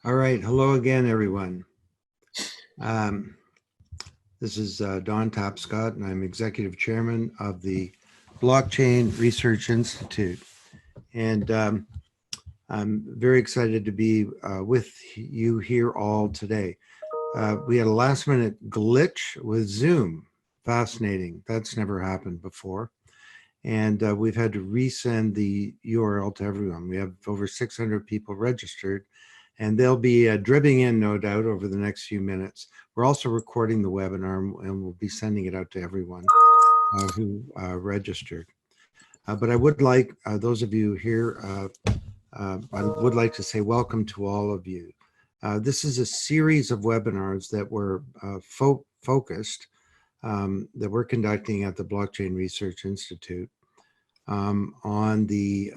All right. Hello again, everyone. Um, this is Don Tapscott, and I'm Executive Chairman of the Blockchain Research Institute. And I'm very excited to be with you here all today. We had a last minute glitch with Zoom. Fascinating. That's never happened before. And we've had to resend the URL to everyone. We have over 600 people registered, and they'll be dripping in, no doubt, over the next few minutes. We're also recording the webinar, and we'll be sending it out to everyone who registered. But I would like those of you here, I would like to say welcome to all of you. This is a series of webinars that were focused that we're conducting at the Blockchain Research Institute on the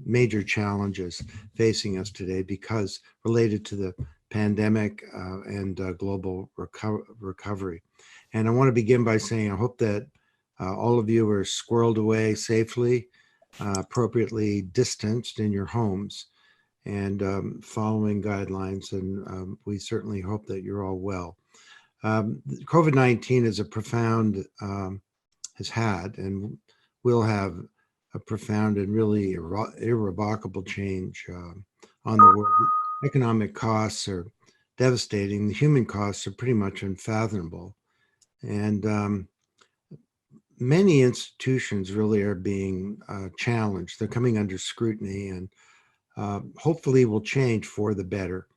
major challenges facing us today because related to the pandemic and global recovery. And I want to begin by saying I hope that all of you are squirreled away safely, appropriately distanced in your homes and following guidelines. And we certainly hope that you're all well. COVID-19 is a profound, has had and will have a profound and really irrevocable change on the world. The economic costs are devastating. The human costs are pretty much unfathomable. And many institutions really are being challenged. They're coming under scrutiny and hopefully will change for the better.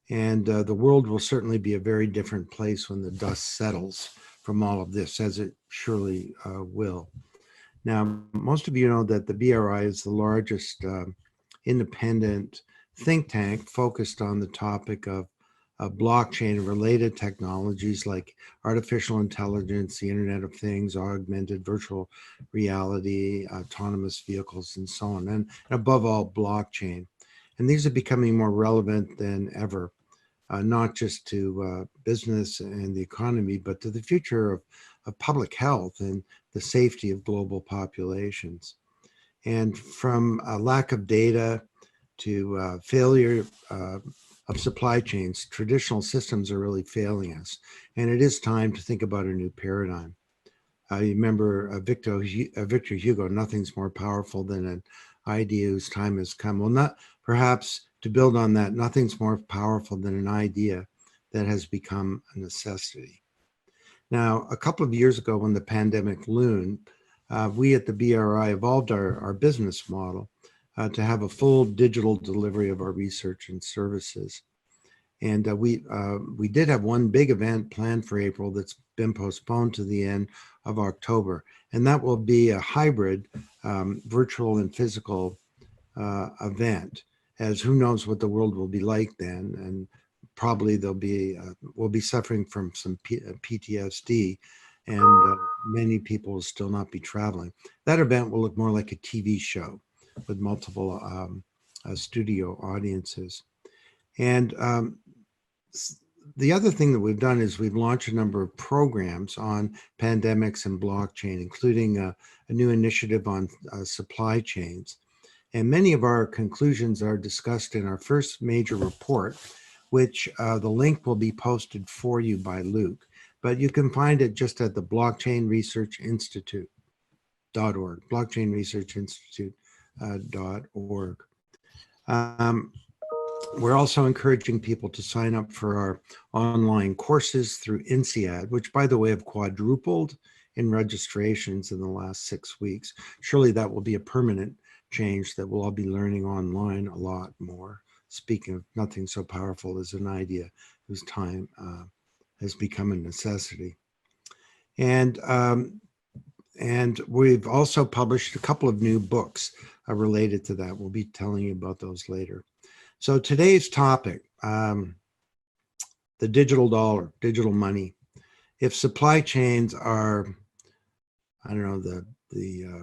And the world will certainly be a very different place when the dust settles from all of this, as it surely will. Now, most of you know that the BRI is the largest independent think tank focused on the topic of blockchain and related technologies like artificial intelligence, the Internet of Things, augmented virtual reality, autonomous vehicles, and so on, and above all, blockchain. And these are becoming more relevant than ever, not just to business and the economy, but to the future of public health and the safety of global populations. And from a lack of data to failure of supply chains, traditional systems are really failing us. And it is time to think about a new paradigm. You remember Victor Hugo, nothing's more powerful than an idea whose time has come. Well, not perhaps to build on that, nothing's more powerful than an idea that has become a necessity. Now, a couple of years ago when the pandemic loomed, we at the BRI evolved our business model to have a full digital delivery of our research and services. And we did have one big event planned for April that's been postponed to the end of October. And that will be a hybrid virtual and physical event, as who knows what the world will be like then. And probably we'll be suffering from some PTSD, and many people will still not be traveling. That event will look more like a TV show with multiple studio audiences. And the other thing that we've done is we've launched a number of programs on pandemics and blockchain, including a new initiative on supply chains. And many of our conclusions are discussed in our first major report, which the link will be posted for you by Luke. But you can find it just at the Blockchain Research Institute.org, blockchainresearchinstitute.org. We're also encouraging people to sign up for our online courses through INSEAD, which, by the way, have quadrupled in registrations in the last 6 weeks. Surely that will be a permanent change, that we'll all be learning online a lot more. Speaking of nothing so powerful as an idea whose time has become a necessity. And we've also published a couple of new books related to that. We'll be telling you about those later. So today's topic, the digital dollar, digital money. If supply chains are, I don't know, the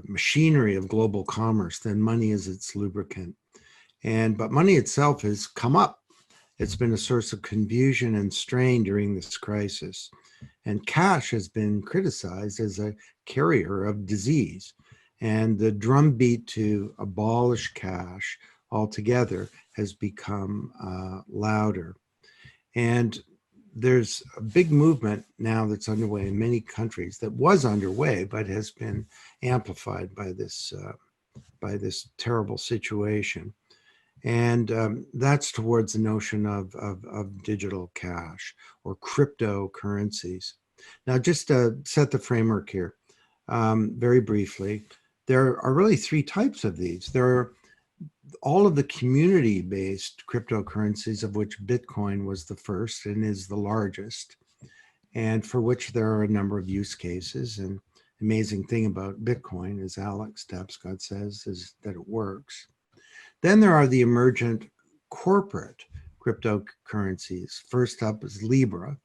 machinery of global commerce, then money is its lubricant. But money itself has come up. It's been a source of confusion and strain during this crisis. And cash has been criticized as a carrier of disease. And the drumbeat to abolish cash, altogether has become louder. And there's a big movement now that's underway in many countries that was underway, but has been amplified by this terrible situation. And that's towards the notion of digital cash or cryptocurrencies. Now, just to set the framework here, very briefly, there are really three types of these. There are all of the community-based cryptocurrencies, of which Bitcoin was the first and is the largest, and for which there are a number of use cases. And the amazing thing about Bitcoin, as Alex Tapscott says, is that it works. Then there are the emergent corporate cryptocurrencies. First up is Libra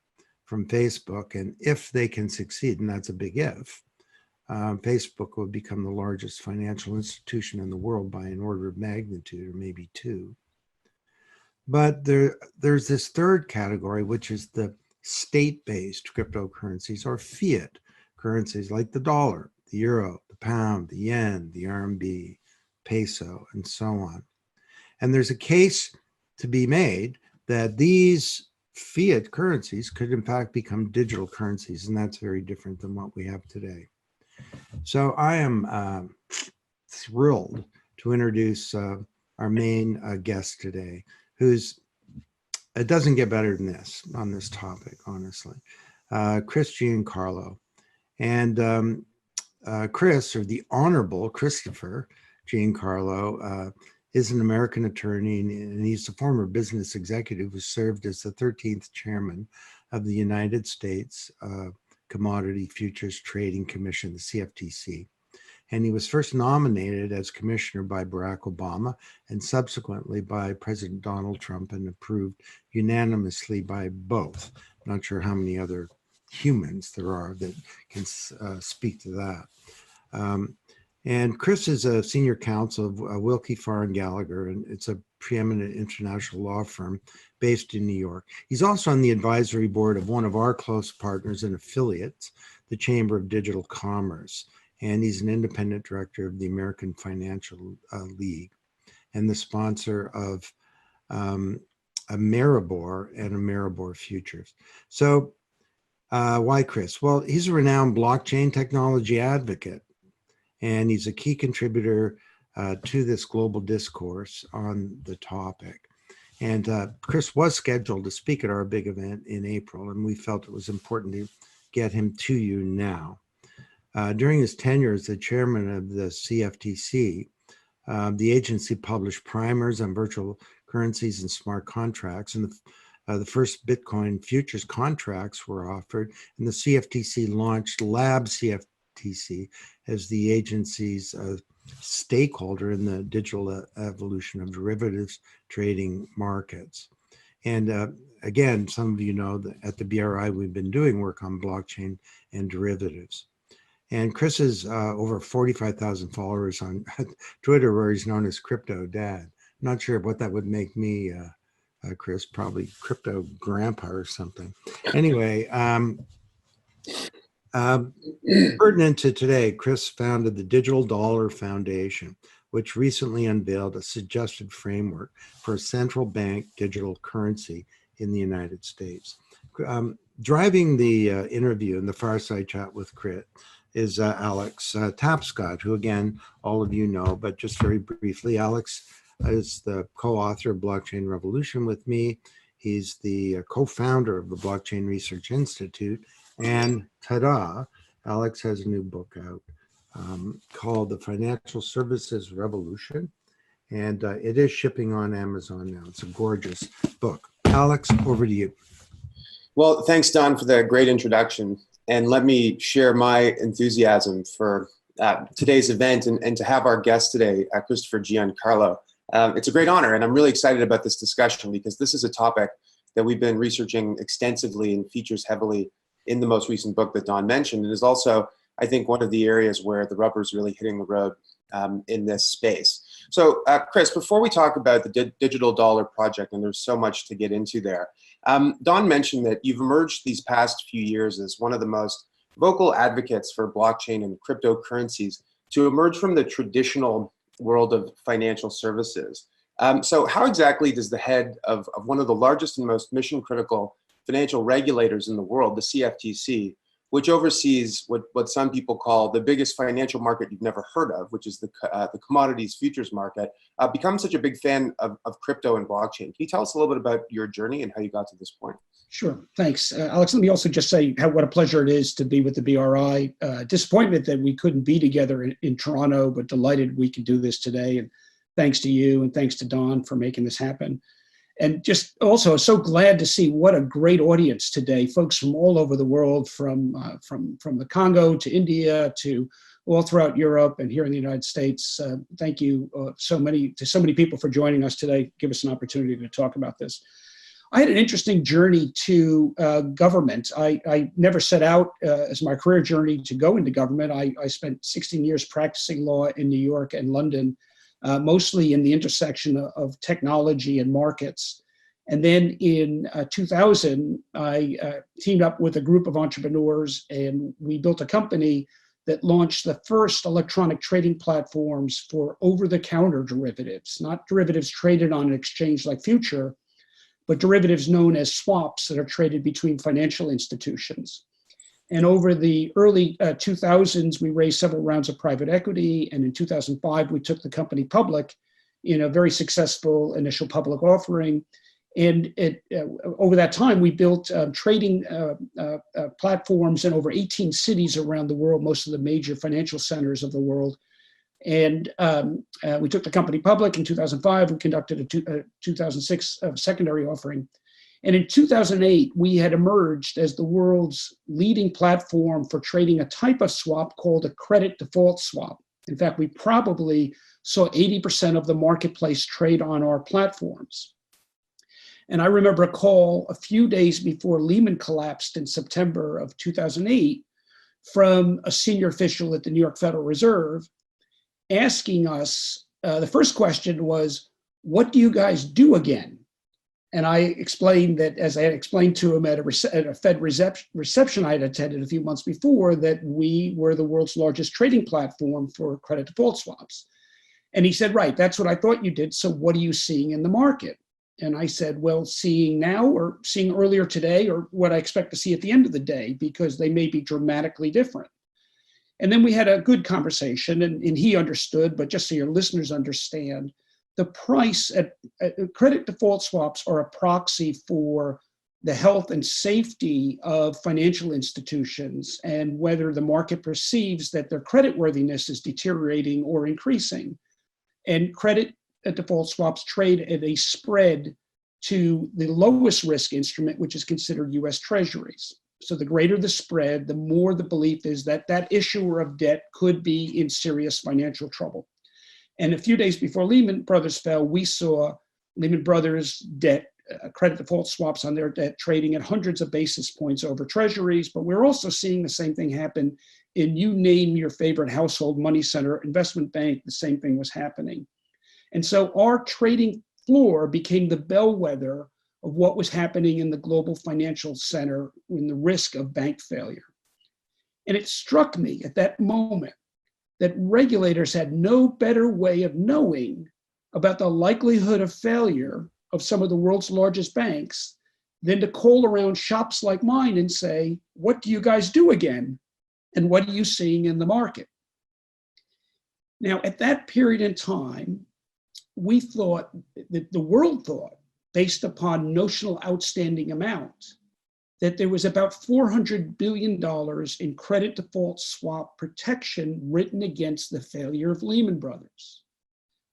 from Facebook, and if they can succeed, and that's a big if, Facebook will become the largest financial institution in the world by an order of magnitude, or maybe two. But there's this third category, which is the state-based cryptocurrencies or fiat currencies like the dollar, the euro, the pound, the yen, the RMB, peso, and so on. And there's a case to be made that these fiat currencies could in fact become digital currencies, and that's very different than what we have today. So I am thrilled to introduce our main guest today, it doesn't get better than this on this topic, honestly, Chris Giancarlo. And Chris, or the Honorable Christopher Giancarlo, is an American attorney, and he's a former business executive who served as the 13th chairman of the United States Commodity Futures Trading Commission, the CFTC. And he was first nominated as commissioner by Barack Obama and subsequently by President Donald Trump and approved unanimously by both. I'm not sure how many other humans there are that can speak to that. And Chris is a senior counsel of Wilkie Farr and Gallagher, and it's a preeminent international law firm based in New York. He's also on the advisory board of one of our close partners and affiliates, the Chamber of Digital Commerce. And he's an independent director of the American Financial League and the sponsor of a Maribor and a Maribor Futures. So why Chris? Well, he's a renowned blockchain technology advocate, and he's a key contributor to this global discourse on the topic. And Chris was scheduled to speak at our big event in April, and we felt it was important to get him to you now. During his tenure as the chairman of the CFTC, the agency published primers on virtual currencies and smart contracts, and the first Bitcoin futures contracts were offered, and the CFTC launched Lab CFTC as the agency's stakeholder in the digital evolution of derivatives trading markets. And again, some of you know that at the BRI, we've been doing work on blockchain and derivatives. And Chris has over 45,000 followers on Twitter, where he's known as Crypto Dad. I'm not sure what that would make me, Chris, probably Crypto Grandpa or something. Anyway, pertinent to today, Chris founded the Digital Dollar Foundation, which recently unveiled a suggested framework for a central bank digital currency in the United States. Driving the interview and the fireside chat with Chris is Alex Tapscott, who again, all of you know, but just very briefly, Alex is the co-author of Blockchain Revolution with me. He's the co-founder of the Blockchain Research Institute, and ta-da, Alex has a new book out called The Financial Services Revolution, and it is shipping on Amazon now. It's a gorgeous book. Alex, over to you. Well, thanks, Don, for the great introduction. And let me share my enthusiasm for today's event and to have our guest today, Christopher Giancarlo. It's a great honor, and I'm really excited about this discussion because this is a topic that we've been researching extensively and features heavily in the most recent book that Don mentioned. It is also, I think, one of the areas where the rubber is really hitting the road in this space. So, Chris, before we talk about the Digital Dollar Project, and there's so much to get into there, Don mentioned that you've emerged these past few years as one of the most vocal advocates for blockchain and cryptocurrencies to emerge from the traditional world of financial services. So how exactly does the head of one of the largest and most mission critical financial regulators in the world, the CFTC, which oversees what some people call the biggest financial market you've never heard of, which is the commodities futures market, become such a big fan of crypto and blockchain? Can you tell us a little bit about your journey and how you got to this point? Sure. Thanks. Alex, let me also just say what a pleasure it is to be with the BRI. Disappointment that we couldn't be together in Toronto, but delighted we can do this today. And thanks to you and thanks to Don for making this happen. And just also so glad to see what a great audience today, folks from all over the world, from the Congo to India to all throughout Europe and here in the United States. Thank you to so many people for joining us today. Give us an opportunity to talk about this. I had an interesting journey to government. I never set out as my career journey to go into government. I spent 16 years practicing law in New York and London, mostly in the intersection of technology and markets. And then in 2000, I teamed up with a group of entrepreneurs and we built a company that launched the first electronic trading platforms for over-the-counter derivatives, not derivatives traded on an exchange like Future, but derivatives known as swaps that are traded between financial institutions. And over the early 2000s, we raised several rounds of private equity. And in 2005, we took the company public in a very successful initial public offering. And over that time, we built trading platforms in over 18 cities around the world, most of the major financial centers of the world. And we took the company public in 2005. We conducted a 2006 secondary offering. And in 2008, we had emerged as the world's leading platform for trading a type of swap called a credit default swap. In fact, we probably saw 80% of the marketplace trade on our platforms. And I remember a call a few days before Lehman collapsed in September of 2008 from a senior official at the New York Federal Reserve asking us, the first question was, what do you guys do again? And I explained that, as I had explained to him at a Fed reception I had attended a few months before, that we were the world's largest trading platform for credit default swaps. And he said, right, that's what I thought you did. So what are you seeing in the market? And I said, well, seeing now or seeing earlier today or what I expect to see at the end of the day, because they may be dramatically different. And then we had a good conversation and he understood, but just so your listeners understand, the price at credit default swaps are a proxy for the health and safety of financial institutions and whether the market perceives that their creditworthiness is deteriorating or increasing. And credit default swaps trade at a spread to the lowest risk instrument, which is considered US Treasuries. So the greater the spread, the more the belief is that that issuer of debt could be in serious financial trouble. And a few days before Lehman Brothers fell, we saw Lehman Brothers debt, credit default swaps on their debt trading at hundreds of basis points over treasuries. But we're also seeing the same thing happen in, you name your favorite household money center, investment bank, the same thing was happening. And so our trading floor became the bellwether of what was happening in the global financial center in the risk of bank failure. And it struck me at that moment that regulators had no better way of knowing about the likelihood of failure of some of the world's largest banks than to call around shops like mine and say, what do you guys do again? And what are you seeing in the market? Now, at that period in time, we thought, that the world thought, based upon notional outstanding amount, that there was about $400 billion in credit default swap protection written against the failure of Lehman Brothers.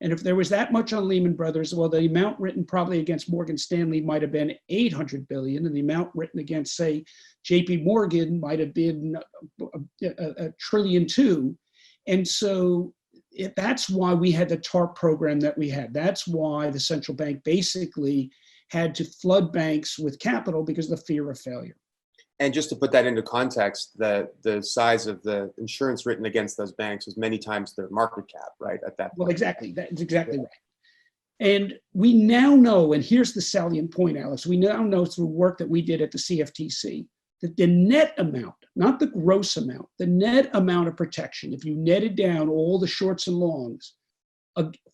And if there was that much on Lehman Brothers, well, the amount written probably against Morgan Stanley might have been $800 billion, and the amount written against, say, JP Morgan might have been $1.2 trillion. And so that's why we had the TARP program that we had. That's why the central bank basically had to flood banks with capital because of the fear of failure. And just to put that into context, the size of the insurance written against those banks was many times their market cap, right, at that point. Well, exactly. That's exactly right. And we now know, and here's the salient point, Alex, we now know through work that we did at the CFTC, that the net amount, not the gross amount, the net amount of protection, if you netted down all the shorts and longs,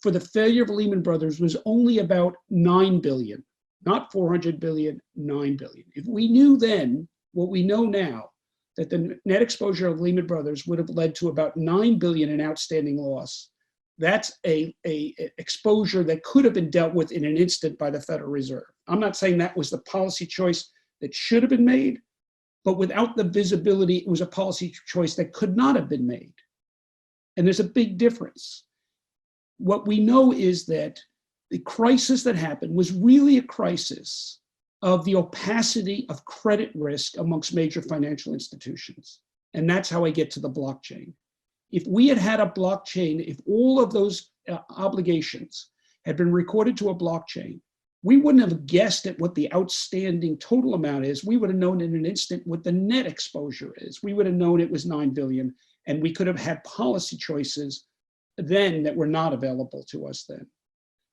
for the failure of Lehman Brothers was only about 9 billion, not 400 billion, 9 billion. If we knew then what we know now, that the net exposure of Lehman Brothers would have led to about 9 billion in outstanding loss, that's a exposure that could have been dealt with in an instant by the Federal Reserve. I'm not saying that was the policy choice that should have been made, but without the visibility, it was a policy choice that could not have been made. And there's a big difference. What we know is that the crisis that happened was really a crisis of the opacity of credit risk amongst major financial institutions. And that's how I get to the blockchain. If we had had a blockchain, if all of those obligations had been recorded to a blockchain, we wouldn't have guessed at what the outstanding total amount is. We would have known in an instant what the net exposure is. We would have known it was 9 billion, and we could have had policy choices then that were not available to us then.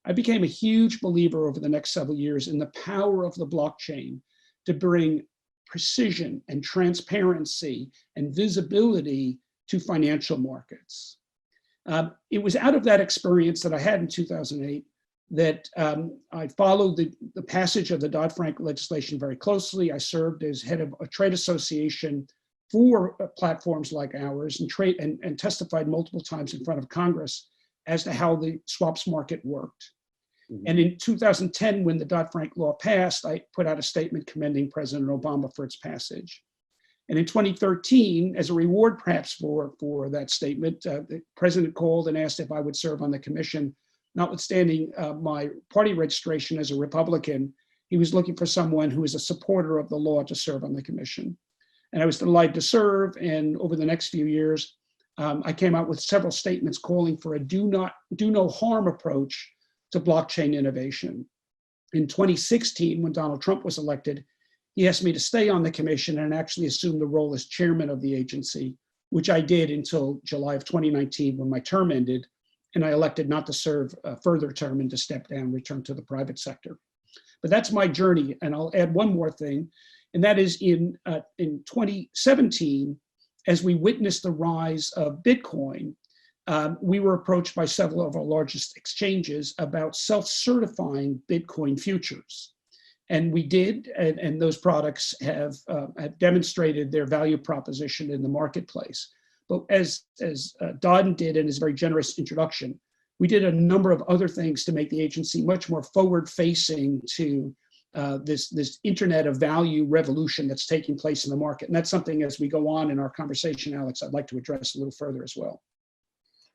I became a huge believer over the next several years in the power of the blockchain to bring precision and transparency and visibility to financial markets. It was out of that experience that I had in 2008 that I followed the passage of the Dodd-Frank legislation very closely. I served as head of a trade association for platforms like ours and testified multiple times in front of Congress as to how the swaps market worked. Mm-hmm. And in 2010, when the Dodd-Frank law passed, I put out a statement commending President Obama for its passage. And in 2013, as a reward perhaps for that statement, the president called and asked if I would serve on the commission. Notwithstanding my party registration as a Republican, he was looking for someone who is a supporter of the law to serve on the commission. And I was delighted to serve. And over the next few years, I came out with several statements calling for a do no harm approach to blockchain innovation. In 2016, when Donald Trump was elected, he asked me to stay on the commission and actually assume the role as chairman of the agency, which I did until July of 2019 when my term ended. And I elected not to serve a further term and to step down, return to the private sector. But that's my journey. And I'll add one more thing. And that is in 2017, as we witnessed the rise of Bitcoin, we were approached by several of our largest exchanges about self-certifying Bitcoin futures. And we did, and those products have demonstrated their value proposition in the marketplace. But as Don did in his very generous introduction, we did a number of other things to make the agency much more forward-facing to this Internet of Value revolution that's taking place in the market. And that's something, as we go on in our conversation, Alex, I'd like to address a little further as well.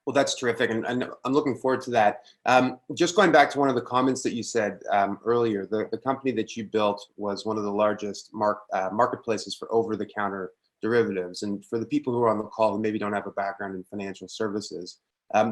Well, that's terrific, and I'm looking forward to that. Just going back to one of the comments that you said earlier, the company that you built was one of the largest marketplaces for over-the-counter derivatives. And for the people who are on the call who maybe don't have a background in financial services,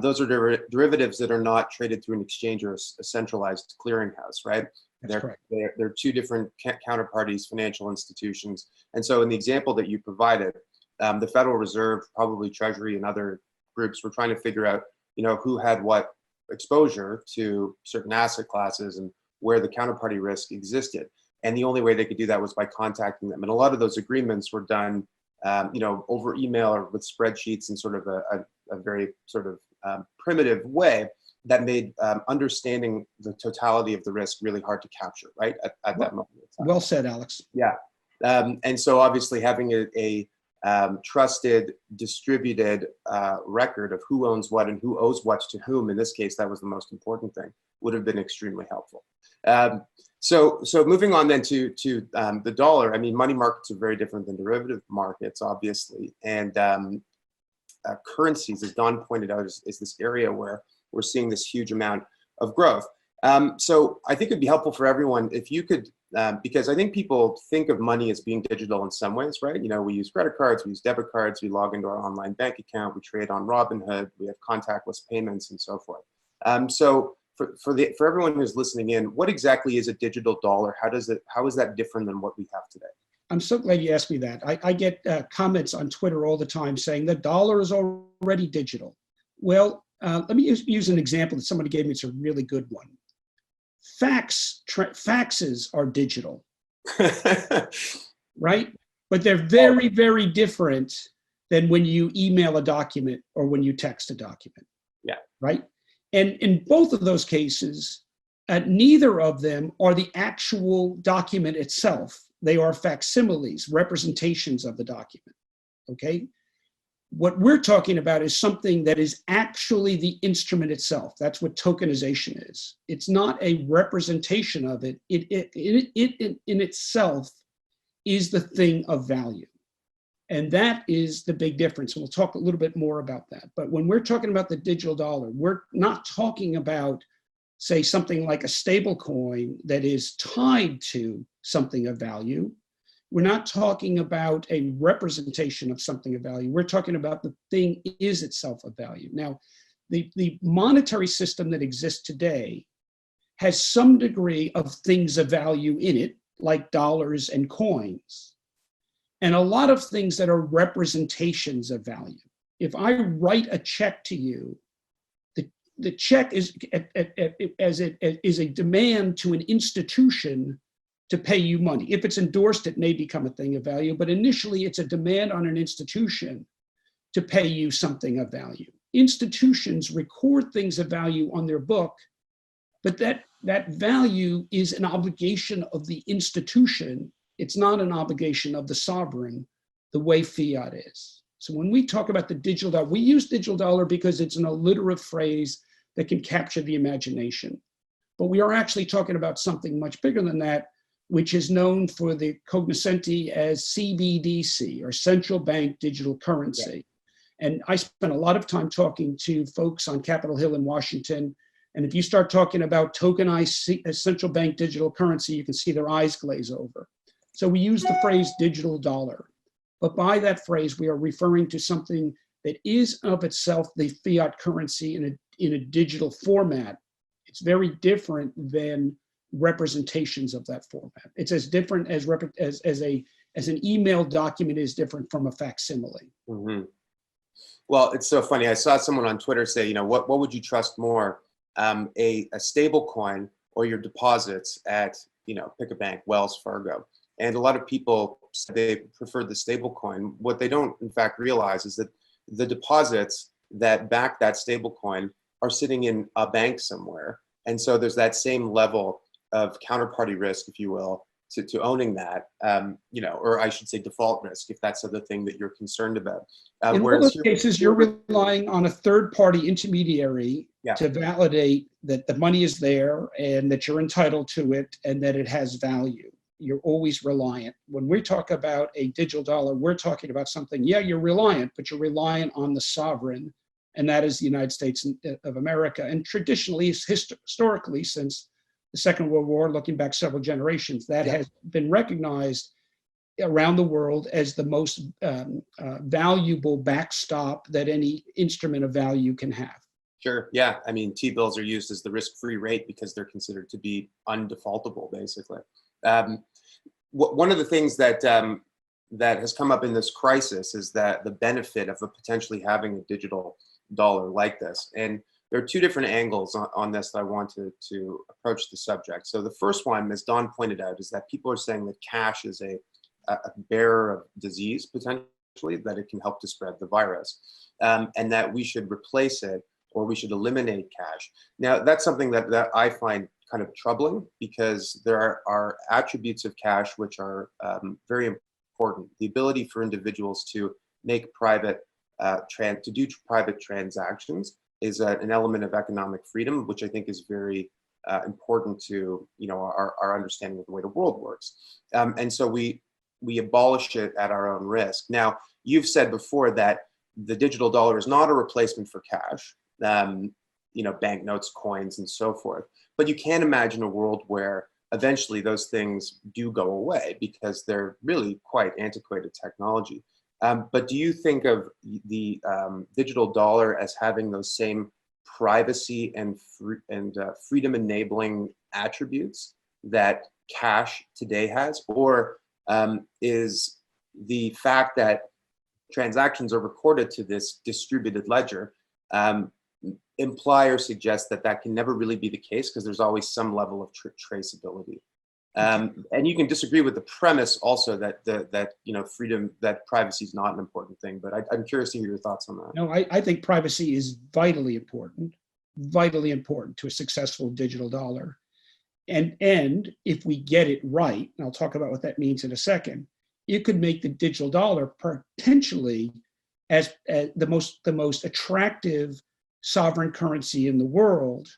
those are derivatives that are not traded through an exchange or a centralized clearinghouse, right? That's correct. They're two different counterparties, financial institutions. And so in the example that you provided, the Federal Reserve, probably Treasury and other groups were trying to figure out, who had what exposure to certain asset classes and where the counterparty risk existed. And the only way they could do that was by contacting them. And a lot of those agreements were done, over email or with spreadsheets in sort of a very sort of primitive way that made understanding the totality of the risk really hard to capture, right, at that moment. Well said, Alex. Yeah. And so obviously having a trusted, distributed record of who owns what and who owes what to whom, in this case, that was the most important thing, would have been extremely helpful. So moving on then to the dollar, I mean, money markets are very different than derivative markets, obviously. And currencies, as Don pointed out, is this area where we're seeing this huge amount of growth. So I think it'd be helpful for everyone if you could, because I think people think of money as being digital in some ways, right? We use credit cards, we use debit cards, we log into our online bank account, we trade on Robinhood, we have contactless payments and so forth. So for everyone who's listening in, what exactly is a digital dollar? How is that different than what we have today? I'm so glad you asked me that. I get comments on Twitter all the time saying the dollar is already digital. Well, let me use an example that somebody gave me. It's a really good one. Faxes are digital, right? But they're very, very different than when you email a document or when you text a document. Yeah. Right? And in both of those cases, neither of them are the actual document itself. They are facsimiles, representations of the document, okay? What we're talking about is something that is actually the instrument itself. That's what tokenization is. It's not a representation of it. It in itself is the thing of value. And that is the big difference. And we'll talk a little bit more about that. But when we're talking about the digital dollar, we're not talking about, say, something like a stable coin that is tied to something of value. We're not talking about a representation of something of value. We're talking about the thing is itself of value. Now, the monetary system that exists today has some degree of things of value in it, like dollars and coins, and a lot of things that are representations of value. If I write a check to you, the check is a demand to an institution to pay you money. If it's endorsed, it may become a thing of value, but initially it's a demand on an institution to pay you something of value. Institutions record things of value on their book, but that value is an obligation of the institution. It's not an obligation of the sovereign, the way fiat is. So when we talk about the digital dollar, we use digital dollar because it's an alliterative phrase that can capture the imagination. But we are actually talking about something much bigger than that, which is known for the cognoscenti as CBDC, or central bank digital currency. Yeah. And I spent a lot of time talking to folks on Capitol Hill in Washington. And if you start talking about tokenized central bank digital currency, you can see their eyes glaze over. So we use the phrase digital dollar. But by that phrase, we are referring to something that is of itself the fiat currency in a digital format. It's very different than representations of that format. It's as different as an email document is different from a facsimile. Mm-hmm. Well, it's so funny. I saw someone on Twitter say, what would you trust more, a stable coin or your deposits at, pick a bank, Wells Fargo? And a lot of people say they prefer the stable coin. What they don't, in fact, realize is that the deposits that back that stable coin are sitting in a bank somewhere. And so there's that same level of counterparty risk, if you will, to owning that, or I should say default risk, if that's the thing that you're concerned about. In all those cases, you're relying on a third-party intermediary to validate that the money is there and that you're entitled to it and that it has value. You're always reliant. When we talk about a digital dollar, we're talking about something, you're reliant, but you're reliant on the sovereign, and that is the United States of America. And traditionally, historically, since the Second World War, looking back several generations, that has been recognized around the world as the most valuable backstop that any instrument of value can have. Sure. Yeah. I mean, T-bills are used as the risk-free rate because they're considered to be undefaultable, basically. One of the things that has come up in this crisis is that the benefit of potentially having a digital dollar like this. And there are two different angles on this that I want to approach the subject. So the first one, as Don pointed out, is that people are saying that cash is a bearer of disease, potentially, that it can help to spread the virus, and that we should replace it or we should eliminate cash. Now, that's something that I find kind of troubling, because there are attributes of cash which are very important. The ability for individuals to make private private transactions is an element of economic freedom, which I think is very important to our understanding of the way the world works. And so we abolish it at our own risk. Now, you've said before that the digital dollar is not a replacement for cash, banknotes, coins, and so forth. But you can imagine a world where eventually those things do go away because they're really quite antiquated technology. But do you think of the digital dollar as having those same privacy and freedom-enabling attributes that cash today has? Or is the fact that transactions are recorded to this distributed ledger imply or suggest that can never really be the case, because there's always some level of traceability? And you can disagree with the premise also that freedom, that privacy is not an important thing, but I'm curious to hear your thoughts on that. No, I think privacy is vitally important. vitally important to a successful digital dollar. And if we get it right, and I'll talk about what that means in a second, it could make the digital dollar potentially as the most attractive sovereign currency in the world,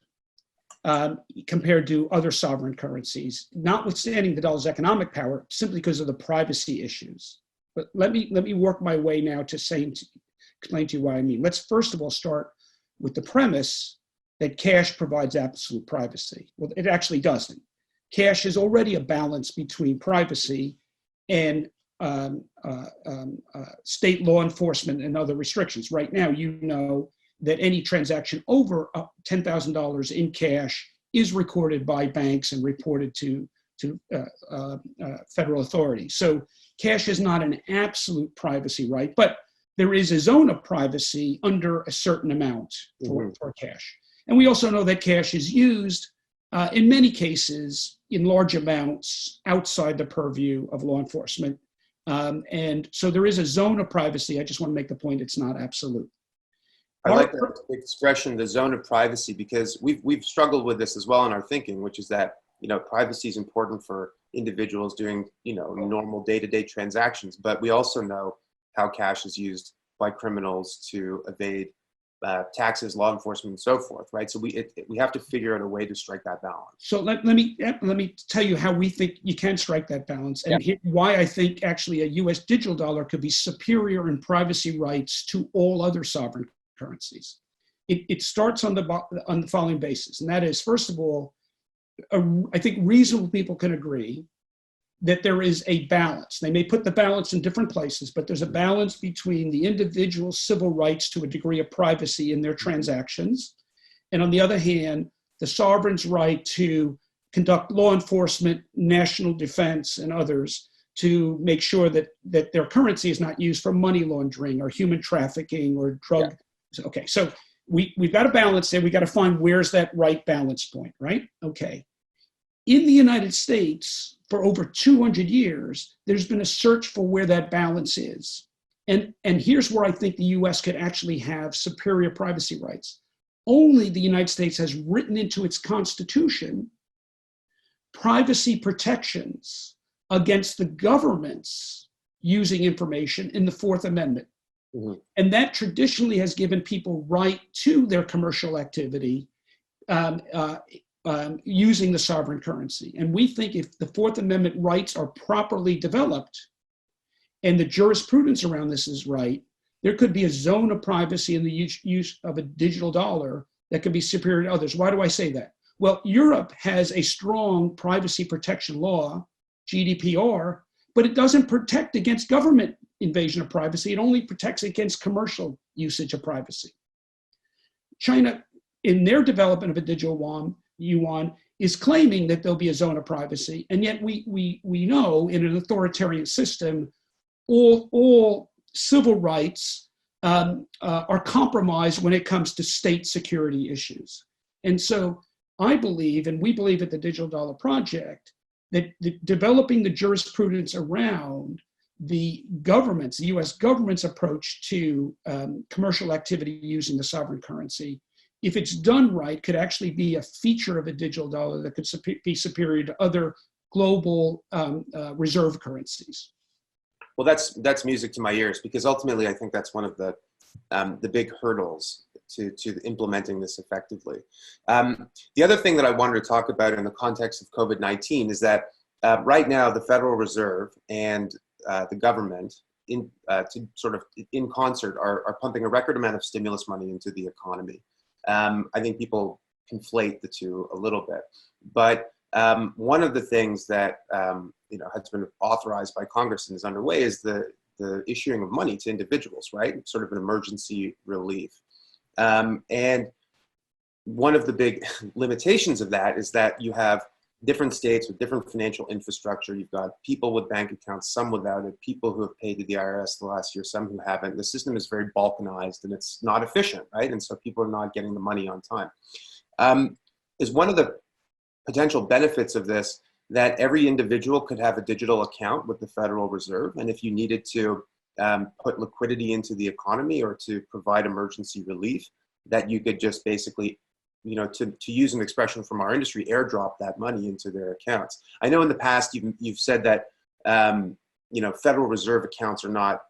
compared to other sovereign currencies, notwithstanding the dollar's economic power, simply because of the privacy issues. But let me work my way now to explain to you what I mean. Let's first of all start with the premise that cash provides absolute privacy. Well, it actually doesn't. Cash is already a balance between privacy and state law enforcement and other restrictions. Right now, you know that any transaction over $10,000 in cash is recorded by banks and reported to federal authorities. So cash is not an absolute privacy right, but there is a zone of privacy under a certain amount for cash. And we also know that cash is used in many cases in large amounts outside the purview of law enforcement. And so there is a zone of privacy. I just want to make the point it's not absolute. I like that expression, the zone of privacy, because we've struggled with this as well in our thinking, which is that, you know, privacy is important for individuals doing, you know, normal day-to-day transactions, but we also know how cash is used by criminals to evade taxes, law enforcement, and so forth, right? So we have to figure out a way to strike that balance. So let me tell you how we think you can strike that balance, and why I think actually a U.S. digital dollar could be superior in privacy rights to all other sovereign currencies. It starts on the following basis, and that is, first of all, I think reasonable people can agree that there is a balance. They may put the balance in different places, but there's a balance between the individual's civil rights to a degree of privacy in their transactions, and on the other hand, the sovereign's right to conduct law enforcement, national defense, and others to make sure that their currency is not used for money laundering or human trafficking or drug. Yeah. Okay, so we've got a balance there. We got to find where's that right balance point, right? Okay. In the United States, for over 200 years, there's been a search for where that balance is. And here's where I think the US could actually have superior privacy rights. Only the United States has written into its constitution privacy protections against the governments using information in the Fourth Amendment. Mm-hmm. And that traditionally has given people right to their commercial activity using the sovereign currency. And we think if the Fourth Amendment rights are properly developed and the jurisprudence around this is right, there could be a zone of privacy in the use of a digital dollar that could be superior to others. Why do I say that? Well, Europe has a strong privacy protection law, GDPR, but it doesn't protect against government invasion of privacy. It only protects against commercial usage of privacy. China, in their development of a digital yuan, is claiming that there'll be a zone of privacy, and yet we know in an authoritarian system, all civil rights are compromised when it comes to state security issues. And so I believe, and we believe at the Digital Dollar Project, that developing the jurisprudence around the government's, the US government's approach to commercial activity using the sovereign currency, if it's done right, could actually be a feature of a digital dollar that could be superior to other global reserve currencies. Well, that's music to my ears, because ultimately I think that's one of the big hurdles to implementing this effectively. The other thing that I wanted to talk about in the context of COVID-19 is that right now the Federal Reserve and the government in concert are pumping a record amount of stimulus money into the economy. I think people conflate the two a little bit, but one of the things that has been authorized by Congress and is underway is the issuing of money to individuals, right? Sort of an emergency relief. And one of the big limitations of that is that you have different states with different financial infrastructure. You've got people with bank accounts, some without it, people who have paid to the IRS the last year, some who haven't. The system is very balkanized and it's not efficient, right? And so people are not getting the money on time. Is one of the potential benefits of this that every individual could have a digital account with the Federal Reserve, and if you needed to put liquidity into the economy or to provide emergency relief, that you could just basically to use an expression from our industry, airdrop that money into their accounts. I know in the past you've said that Federal Reserve accounts are not,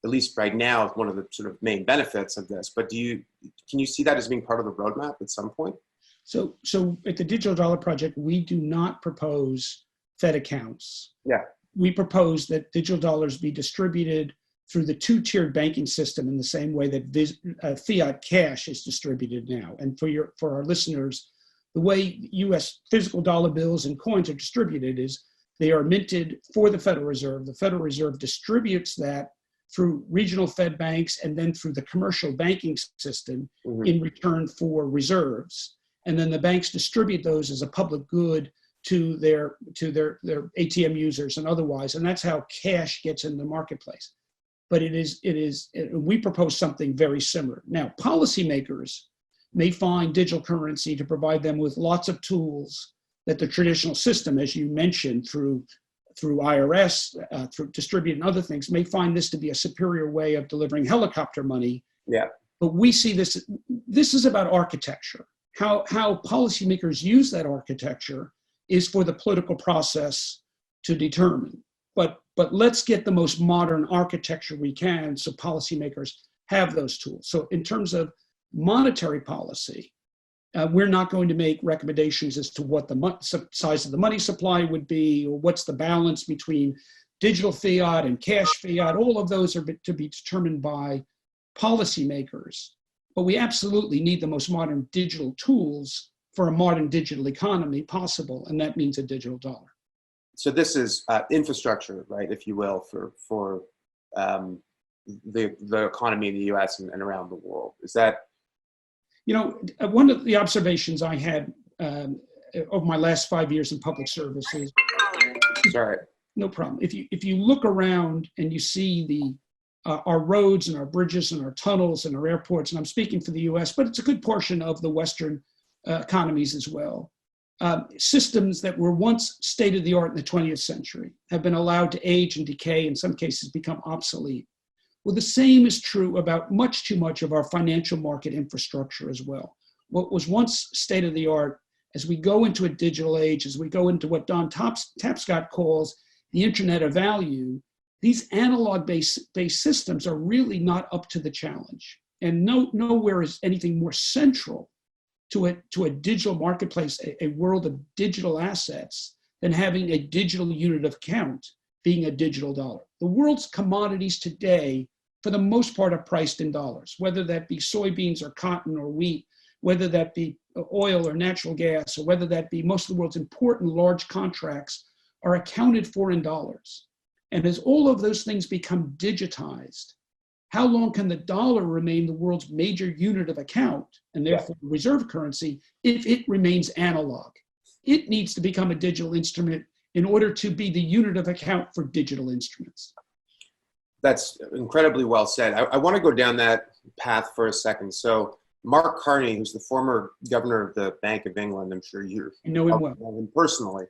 at least right now, one of the sort of main benefits of this. But can you see that as being part of the roadmap at some point? So at the Digital Dollar Project, we do not propose Fed accounts. Yeah. We propose that digital dollars be distributed through the two-tiered banking system in the same way that fiat cash is distributed now. And for our listeners, the way U.S. physical dollar bills and coins are distributed is they are minted for the Federal Reserve. The Federal Reserve distributes that through regional Fed banks and then through the commercial banking system in return for reserves. And then the banks distribute those as a public good to their ATM users and otherwise. And that's how cash gets in the marketplace. But we propose something very similar. Now, policymakers may find digital currency to provide them with lots of tools that the traditional system, as you mentioned, through IRS, through distribute and other things, may find this to be a superior way of delivering helicopter money. Yeah. But we see this is about architecture. How policymakers use that architecture is for the political process to determine. But let's get the most modern architecture we can so policymakers have those tools. So in terms of monetary policy, we're not going to make recommendations as to what the size of the money supply would be, or what's the balance between digital fiat and cash fiat. All of those are to be determined by policymakers. But we absolutely need the most modern digital tools for a modern digital economy possible, and that means a digital dollar. So this is infrastructure, right, if you will, for the economy in the U.S. and around the world. Is that? One of the observations I had over my last 5 years in public service is. Sorry. No problem. If you look around and you see our roads and our bridges and our tunnels and our airports, and I'm speaking for the U.S., but it's a good portion of the Western economies as well. Systems that were once state-of-the-art in the 20th century have been allowed to age and decay, in some cases become obsolete. Well, the same is true about much too much of our financial market infrastructure as well. What was once state-of-the-art, as we go into a digital age, as we go into what Don Tapscott calls the Internet of Value, these analog-based systems are really not up to the challenge. And nowhere is anything more central to a digital marketplace, a world of digital assets, than having a digital unit of account being a digital dollar. The world's commodities today, for the most part, are priced in dollars, whether that be soybeans or cotton or wheat, whether that be oil or natural gas, or whether that be most of the world's important large contracts are accounted for in dollars. And as all of those things become digitized, how long can the dollar remain the world's major unit of account and therefore reserve currency if it remains analog? It needs to become a digital instrument in order to be the unit of account for digital instruments. That's incredibly well said. I want to go down that path for a second. So Mark Carney, who's the former governor of the Bank of England, I'm sure you know him well. Know him personally,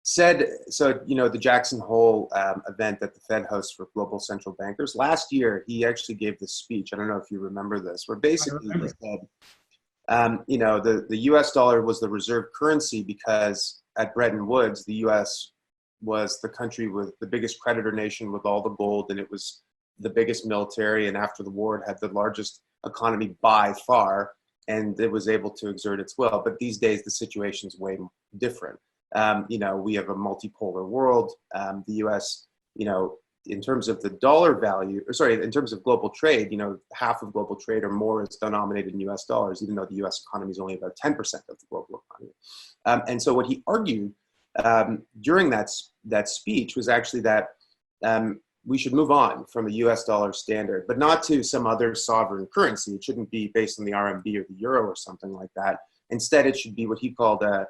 said, so, the Jackson Hole event that the Fed hosts for global central bankers, last year, he actually gave this speech. I don't know if you remember this, where basically he said, the US dollar was the reserve currency because at Bretton Woods, the US was the country with the biggest creditor nation with all the gold, and it was the biggest military, and after the war, it had the largest economy by far, and it was able to exert its will. But these days, the situation's way different. We have a multipolar world. The U.S., in terms of the dollar value, in terms of global trade, half of global trade or more is denominated in U.S. dollars, even though the U.S. economy is only about 10% of the global economy. And so what he argued during that speech was actually that we should move on from the U.S. dollar standard, but not to some other sovereign currency. It shouldn't be based on the RMB or the euro or something like that. Instead, it should be what he called a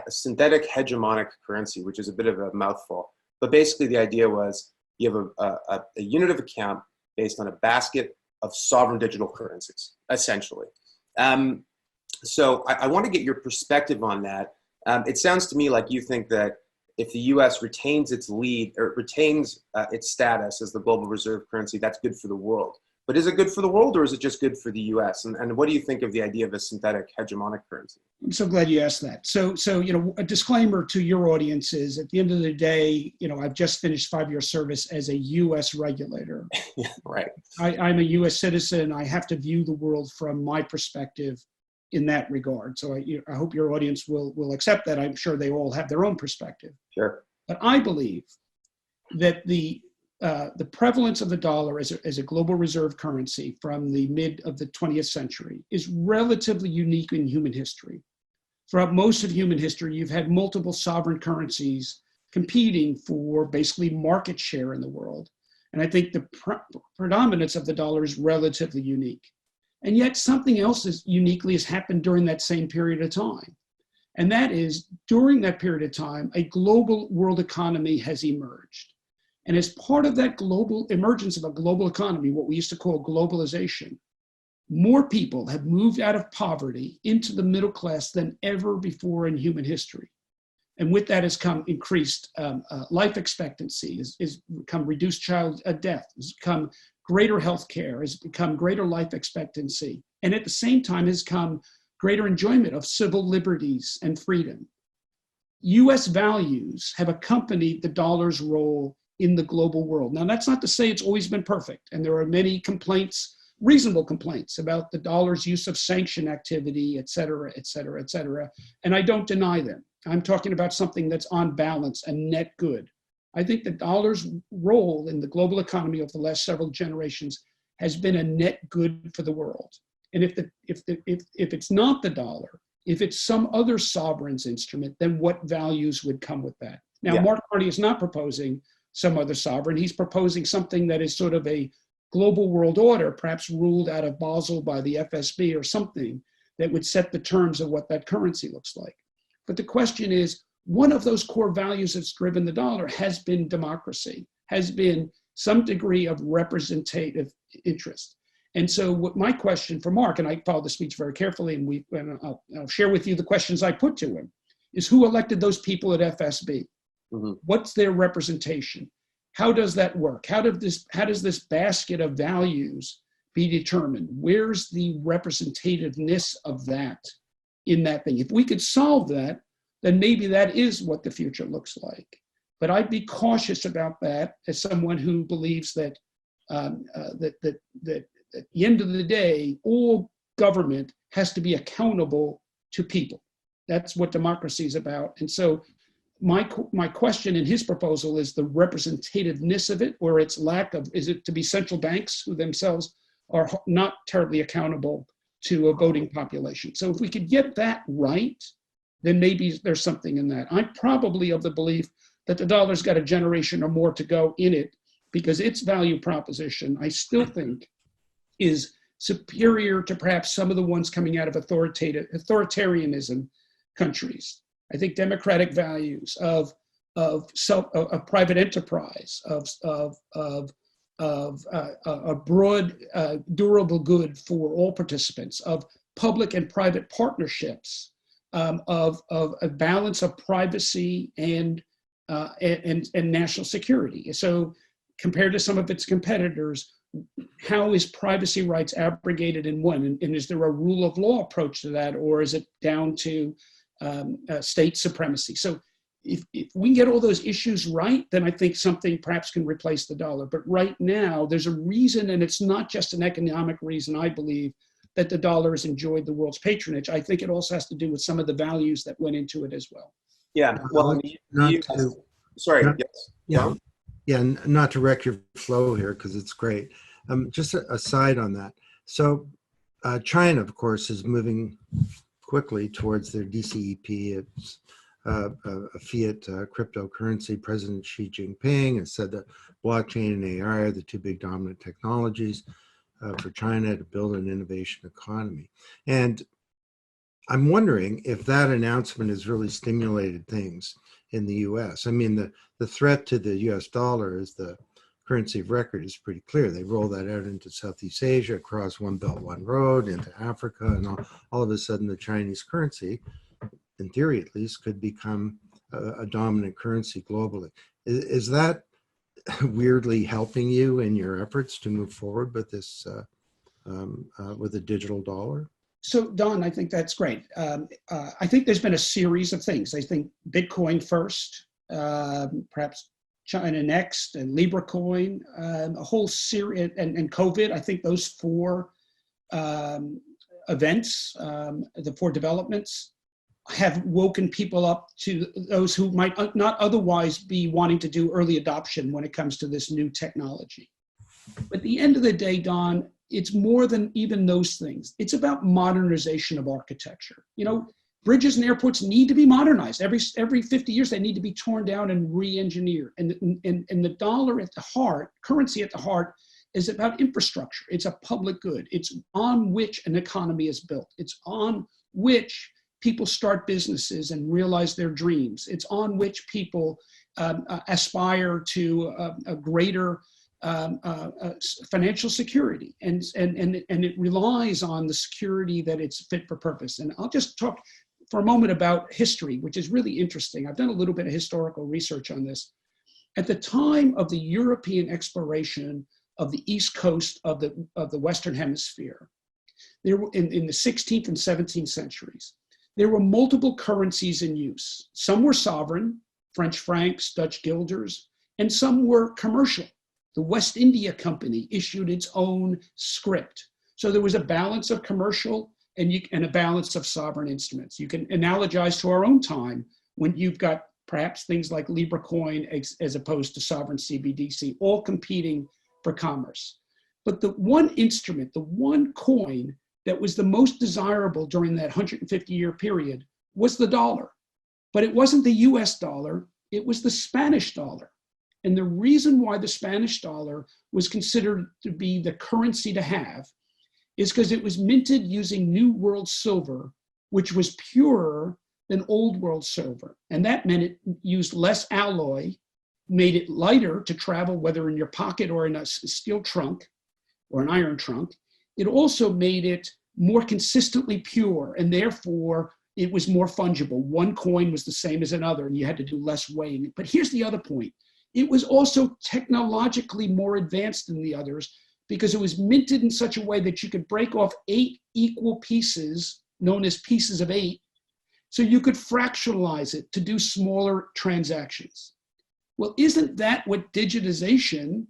synthetic hegemonic currency, which is a bit of a mouthful. But basically the idea was you have a unit of account based on a basket of sovereign digital currencies, essentially. So I want to get your perspective on that. It sounds to me like you think that if the US retains its lead or retains its status as the global reserve currency, that's good for the world. But is it good for the world, or is it just good for the US? And what do you think of the idea of a synthetic hegemonic currency? I'm so glad you asked that. So, a disclaimer to your audience is, at the end of the day, I've just finished 5-year service as a U.S. regulator. Yeah, right. I'm a U.S. citizen. I have to view the world from my perspective in that regard. So I hope your audience will accept that. I'm sure they all have their own perspective. Sure. But I believe that the prevalence of the dollar as a global reserve currency from the mid of the 20th century is relatively unique in human history. Throughout most of human history, you've had multiple sovereign currencies competing for basically market share in the world. And I think the predominance of the dollar is relatively unique. And yet something else uniquely has happened during that same period of time. And that is, during that period of time, a global world economy has emerged. And as part of that global emergence of a global economy, what we used to call globalization, more people have moved out of poverty into the middle class than ever before in human history. And with that has come increased life expectancy, has come reduced child death, has come greater health care, has become greater life expectancy. And at the same time has come greater enjoyment of civil liberties and freedom. US values have accompanied the dollar's role in the global world. Now, that's not to say it's always been perfect. And there are many complaints, reasonable complaints, about the dollar's use of sanction activity, et cetera, et cetera, et cetera. And I don't deny them. I'm talking about something that's on balance and net good. I think the dollar's role in the global economy over the last several generations has been a net good for the world. And if it's not the dollar, if it's some other sovereign's instrument, then what values would come with that? Now, Yeah. Mark Carney is not proposing some other sovereign. He's proposing something that is sort of a global world order, perhaps ruled out of Basel by the FSB or something that would set the terms of what that currency looks like. But the question is, one of those core values that's driven the dollar has been democracy, has been some degree of representative interest. And so what my question for Mark, and I followed the speech very carefully, and I'll share with you the questions I put to him, is who elected those people at FSB? Mm-hmm. What's their representation? How does that work? How does this basket of values be determined? Where's the representativeness of that in that thing? If we could solve that, then maybe that is what the future looks like. But I'd be cautious about that as someone who believes that at the end of the day, all government has to be accountable to people. That's what democracy is about. And so my question in his proposal is the representativeness of it, or its lack of. Is it to be central banks who themselves are not terribly accountable to a voting population? So if we could get that right, then maybe there's something in that. I'm probably of the belief that the dollar's got a generation or more to go in it, because its value proposition, I still think, is superior to perhaps some of the ones coming out of authoritarianism countries. I think democratic values of private enterprise, of a broad, durable good for all participants, of public and private partnerships, of a balance of privacy and national security. So compared to some of its competitors, how is privacy rights abrogated in one? And is there a rule of law approach to that, or is it down to state supremacy? So if we can get all those issues right, then I think something perhaps can replace the dollar. But right now, there's a reason, and it's not just an economic reason, I believe, that the dollar has enjoyed the world's patronage. I think it also has to do with some of the values that went into it as well. Yeah, well, sorry, yes. Yeah. Yeah, not to wreck your flow here, because it's great. Just a side on that. So China, of course, is moving quickly towards their DCEP. It's a fiat cryptocurrency. President Xi Jinping has said that blockchain and AI are the two big dominant technologies for China to build an innovation economy. And I'm wondering if that announcement has really stimulated things in the US. I mean, the threat to the US dollar as the currency of record is pretty clear. They roll that out into Southeast Asia, across One Belt, One Road, into Africa, and all of a sudden the Chinese currency, in theory at least, could become a dominant currency globally. Is that weirdly helping you in your efforts to move forward with this, with a digital dollar? So, Don, I think that's great. I think there's been a series of things. I think Bitcoin first, perhaps China next, and Libra coin, a whole series, and COVID. I think those four events, the four developments, have woken people up to those who might not otherwise be wanting to do early adoption when it comes to this new technology. But at the end of the day, Don, it's more than even those things. It's about modernization of architecture. You know, bridges and airports need to be modernized. Every 50 years, they need to be torn down and re-engineered. And the dollar at the heart, currency at the heart, is about infrastructure. It's a public good. It's on which an economy is built. It's on which people start businesses and realize their dreams. It's on which people aspire to a greater financial security, and it relies on the security that it's fit for purpose. And I'll just talk for a moment about history, which is really interesting. I've done a little bit of historical research on this. At the time of the European exploration of the east coast of the Western Hemisphere, there were in the 16th and 17th centuries, there were multiple currencies in use. Some were sovereign, French francs, Dutch guilders, and some were commercial. The West India Company issued its own script. So there was a balance of commercial and a balance of sovereign instruments. You can analogize to our own time when you've got perhaps things like Libra coin as opposed to sovereign CBDC, all competing for commerce. But the one instrument, the one coin that was the most desirable during that 150-year period was the dollar. But it wasn't the US dollar, it was the Spanish dollar. And the reason why the Spanish dollar was considered to be the currency to have is because it was minted using New World silver, which was purer than Old World silver. And that meant it used less alloy, made it lighter to travel, whether in your pocket or in a steel trunk or an iron trunk. It also made it more consistently pure, and therefore it was more fungible. One coin was the same as another, and you had to do less weighing. But here's the other point. It was also technologically more advanced than the others because it was minted in such a way that you could break off 8 equal pieces, known as pieces of 8, so you could fractionalize it to do smaller transactions. Well, isn't that what digitization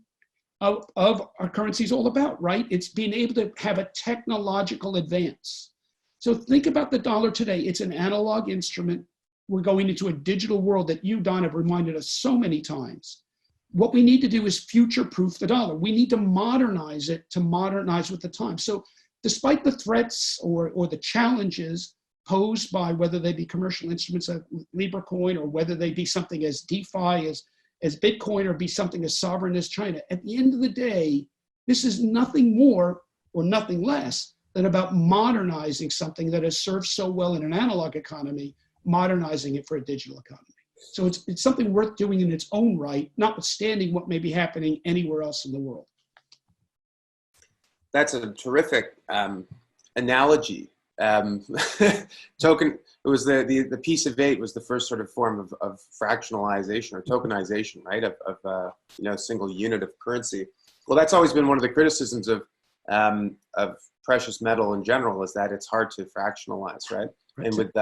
of our currency is all about, right? It's being able to have a technological advance. So think about the dollar today. It's an analog instrument. We're going into a digital world that you, Don, have reminded us so many times. What we need to do is future-proof the dollar. We need to modernize it to modernize with the time. So despite the threats or the challenges posed by whether they be commercial instruments like Libra coin or whether they be something as DeFi as Bitcoin or be something as sovereign as China, at the end of the day, this is nothing more or nothing less than about modernizing something that has served so well in an analog economy, modernizing it for a digital economy. So it's something worth doing in its own right, notwithstanding what may be happening anywhere else in the world. That's a terrific analogy. Token. It was the piece of 8 was the first sort of form of fractionalization or tokenization, right? Of a single unit of currency. Well, that's always been one of the criticisms of precious metal in general, is that it's hard to fractionalize, right? And with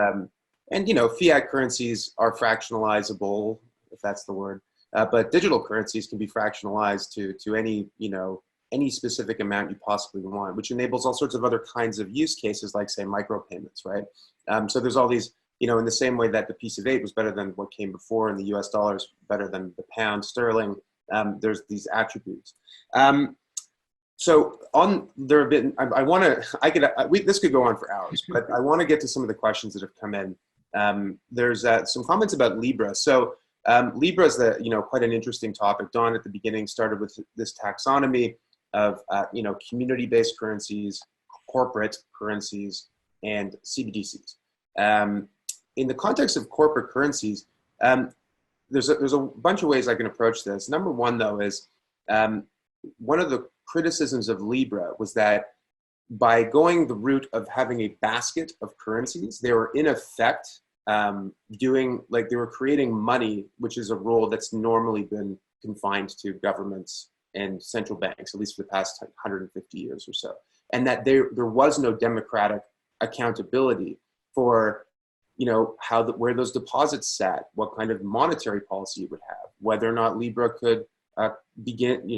fiat currencies are fractionalizable, if that's the word, but digital currencies can be fractionalized to any specific amount you possibly want, which enables all sorts of other kinds of use cases, like say micropayments, right? So there's all these, in the same way that the piece of 8 was better than what came before, and the US dollar is better than the pound sterling. There's these attributes. So there have been, this could go on for hours, but I want to get to some of the questions that have come in. There's some comments about Libra. So Libra is quite an interesting topic. Don at the beginning started with this taxonomy of community-based currencies, corporate currencies, and CBDCs. In the context of corporate currencies, there's a bunch of ways I can approach this. Number one, though, is one of the criticisms of Libra was that by going the route of having a basket of currencies, they were in effect they were creating money, which is a role that's normally been confined to governments and central banks, at least for the past 150 years or so, and that there was no democratic accountability for, where those deposits sat, what kind of monetary policy it would have, whether or not Libra could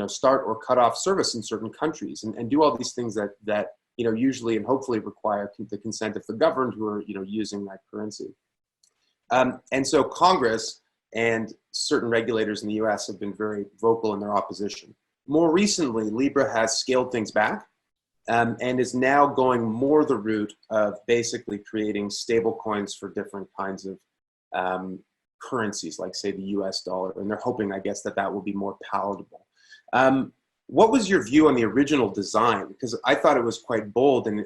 start or cut off service in certain countries, and do all these things that usually and hopefully require the consent of the governed who are using that currency. And so Congress and certain regulators in the US have been very vocal in their opposition. More recently, Libra has scaled things back and is now going more the route of basically creating stable coins for different kinds of currencies, like say the US dollar, and they're hoping, I guess, that will be more palatable. What was your view on the original design? Because I thought it was quite bold and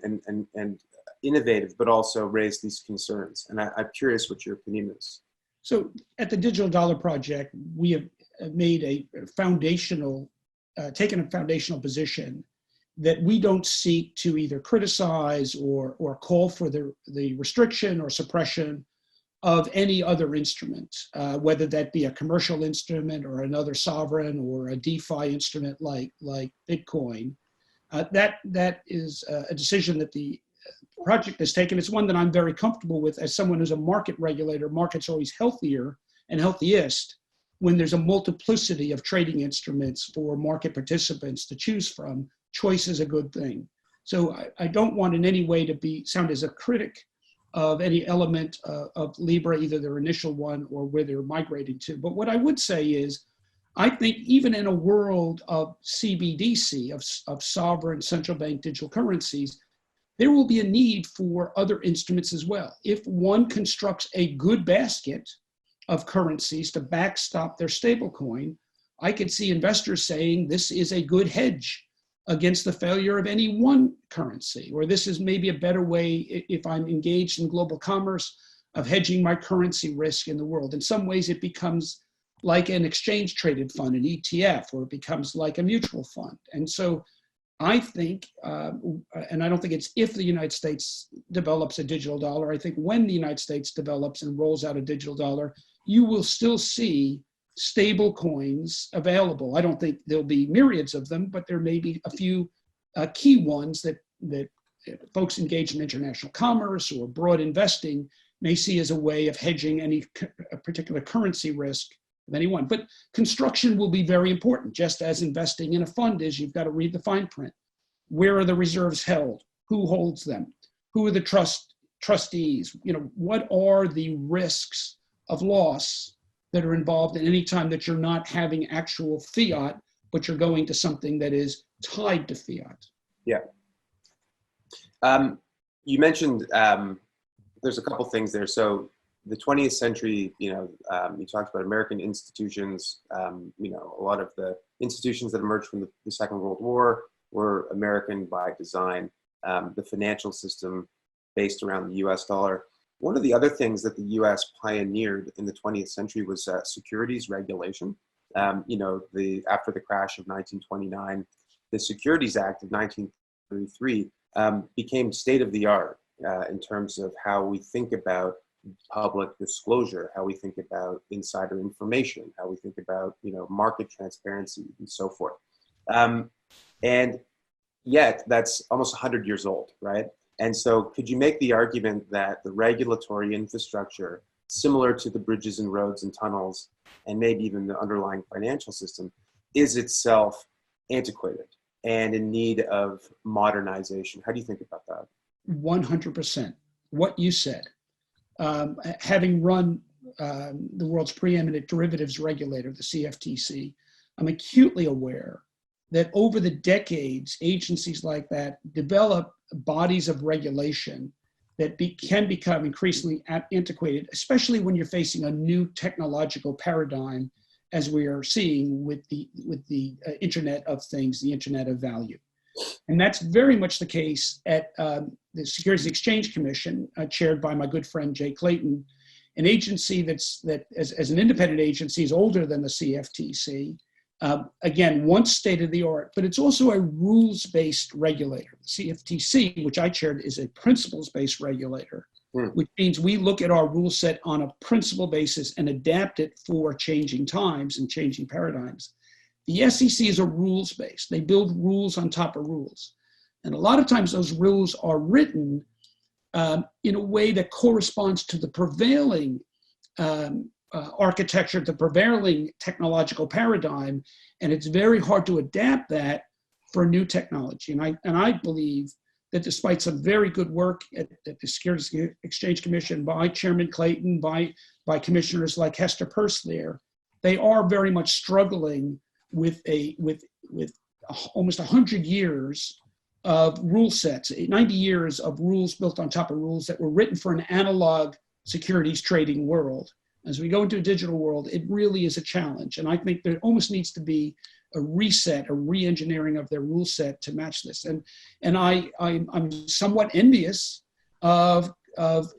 innovative, but also raised these concerns. And I'm curious what your opinion is. So at the Digital Dollar Project, we have made taken a foundational position that we don't seek to either criticize or call for the restriction or suppression of any other instrument, whether that be a commercial instrument or another sovereign or a DeFi instrument like Bitcoin. That is a decision that the project has taken. It's one that I'm very comfortable with as someone who's a market regulator. Market's always healthier and healthiest when there's a multiplicity of trading instruments for market participants to choose from. Choice is a good thing. So I don't want in any way to sound as a critic of any element of Libra, either their initial one or where they're migrating to. But what I would say is, I think even in a world of CBDC, of sovereign central bank digital currencies, there will be a need for other instruments as well. If one constructs a good basket of currencies to backstop their stablecoin, I could see investors saying this is a good hedge against the failure of any one currency, or this is maybe a better way, if I'm engaged in global commerce, of hedging my currency risk in the world. In some ways, it becomes like an exchange traded fund, an ETF, or it becomes like a mutual fund. And so I think, and I don't think it's if the United States develops a digital dollar, I think when the United States develops and rolls out a digital dollar, you will still see stable coins available. I don't think there'll be myriads of them, but there may be a few key ones that folks engaged in international commerce or broad investing may see as a way of hedging any particular currency risk of anyone. But construction will be very important, just as investing in a fund is. You've got to read the fine print. Where are the reserves held? Who holds them? Who are the trustees? What are the risks of loss that are involved in any time that you're not having actual fiat, but you're going to something that is tied to fiat? Yeah. You mentioned there's a couple things there. So the 20th century, you talked about American institutions. A lot of the institutions that emerged from the Second World War were American by design. The financial system based around the US dollar. One of the other things that the US pioneered in the 20th century was securities regulation. After the crash of 1929, the Securities Act of 1933 became state of the art in terms of how we think about public disclosure, how we think about insider information, how we think about market transparency and so forth. And yet that's almost 100 years old, right? And so could you make the argument that the regulatory infrastructure, similar to the bridges and roads and tunnels, and maybe even the underlying financial system, is itself antiquated and in need of modernization? How do you think about that? 100%. What you said. Having run the world's preeminent derivatives regulator, the CFTC, I'm acutely aware that over the decades, agencies like that develop bodies of regulation that can become increasingly antiquated, especially when you're facing a new technological paradigm, as we are seeing with the Internet of Things, the Internet of Value. And that's very much the case at the Securities and Exchange Commission, chaired by my good friend Jay Clayton, an agency that as an independent agency is older than the CFTC. Again, once state of the art, but it's also a rules-based regulator. The CFTC, which I chaired, is a principles-based regulator. which means we look at our rule set on a principle basis and adapt it for changing times and changing paradigms. The SEC is a rules base. They build rules on top of rules. And a lot of times those rules are written in a way that corresponds to the prevailing architecture, the prevailing technological paradigm, and it's very hard to adapt that for new technology. And I believe that despite some very good work at the Securities Exchange Commission by Chairman Clayton, by commissioners like Hester Peirce there, they are very much struggling with almost 100 years of rule sets, 90 years of rules built on top of rules that were written for an analog securities trading world. As we go into a digital world, it really is a challenge. And I think there almost needs to be a reset, a re-engineering of their rule set to match this. And I'm somewhat envious of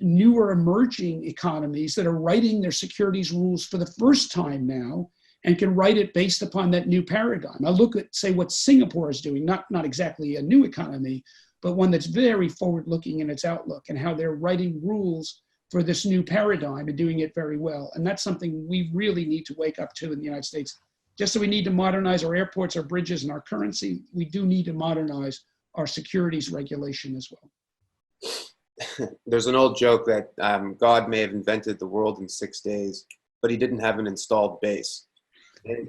newer emerging economies that are writing their securities rules for the first time now and can write it based upon that new paradigm. I look at, say, what Singapore is doing, not exactly a new economy, but one that's very forward-looking in its outlook and how they're writing rules for this new paradigm and doing it very well. And that's something we really need to wake up to in the United States. Just so we need to modernize our airports, our bridges, and our currency, we do need to modernize our securities regulation as well. There's an old joke that God may have invented the world in 6 days, but he didn't have an installed base. And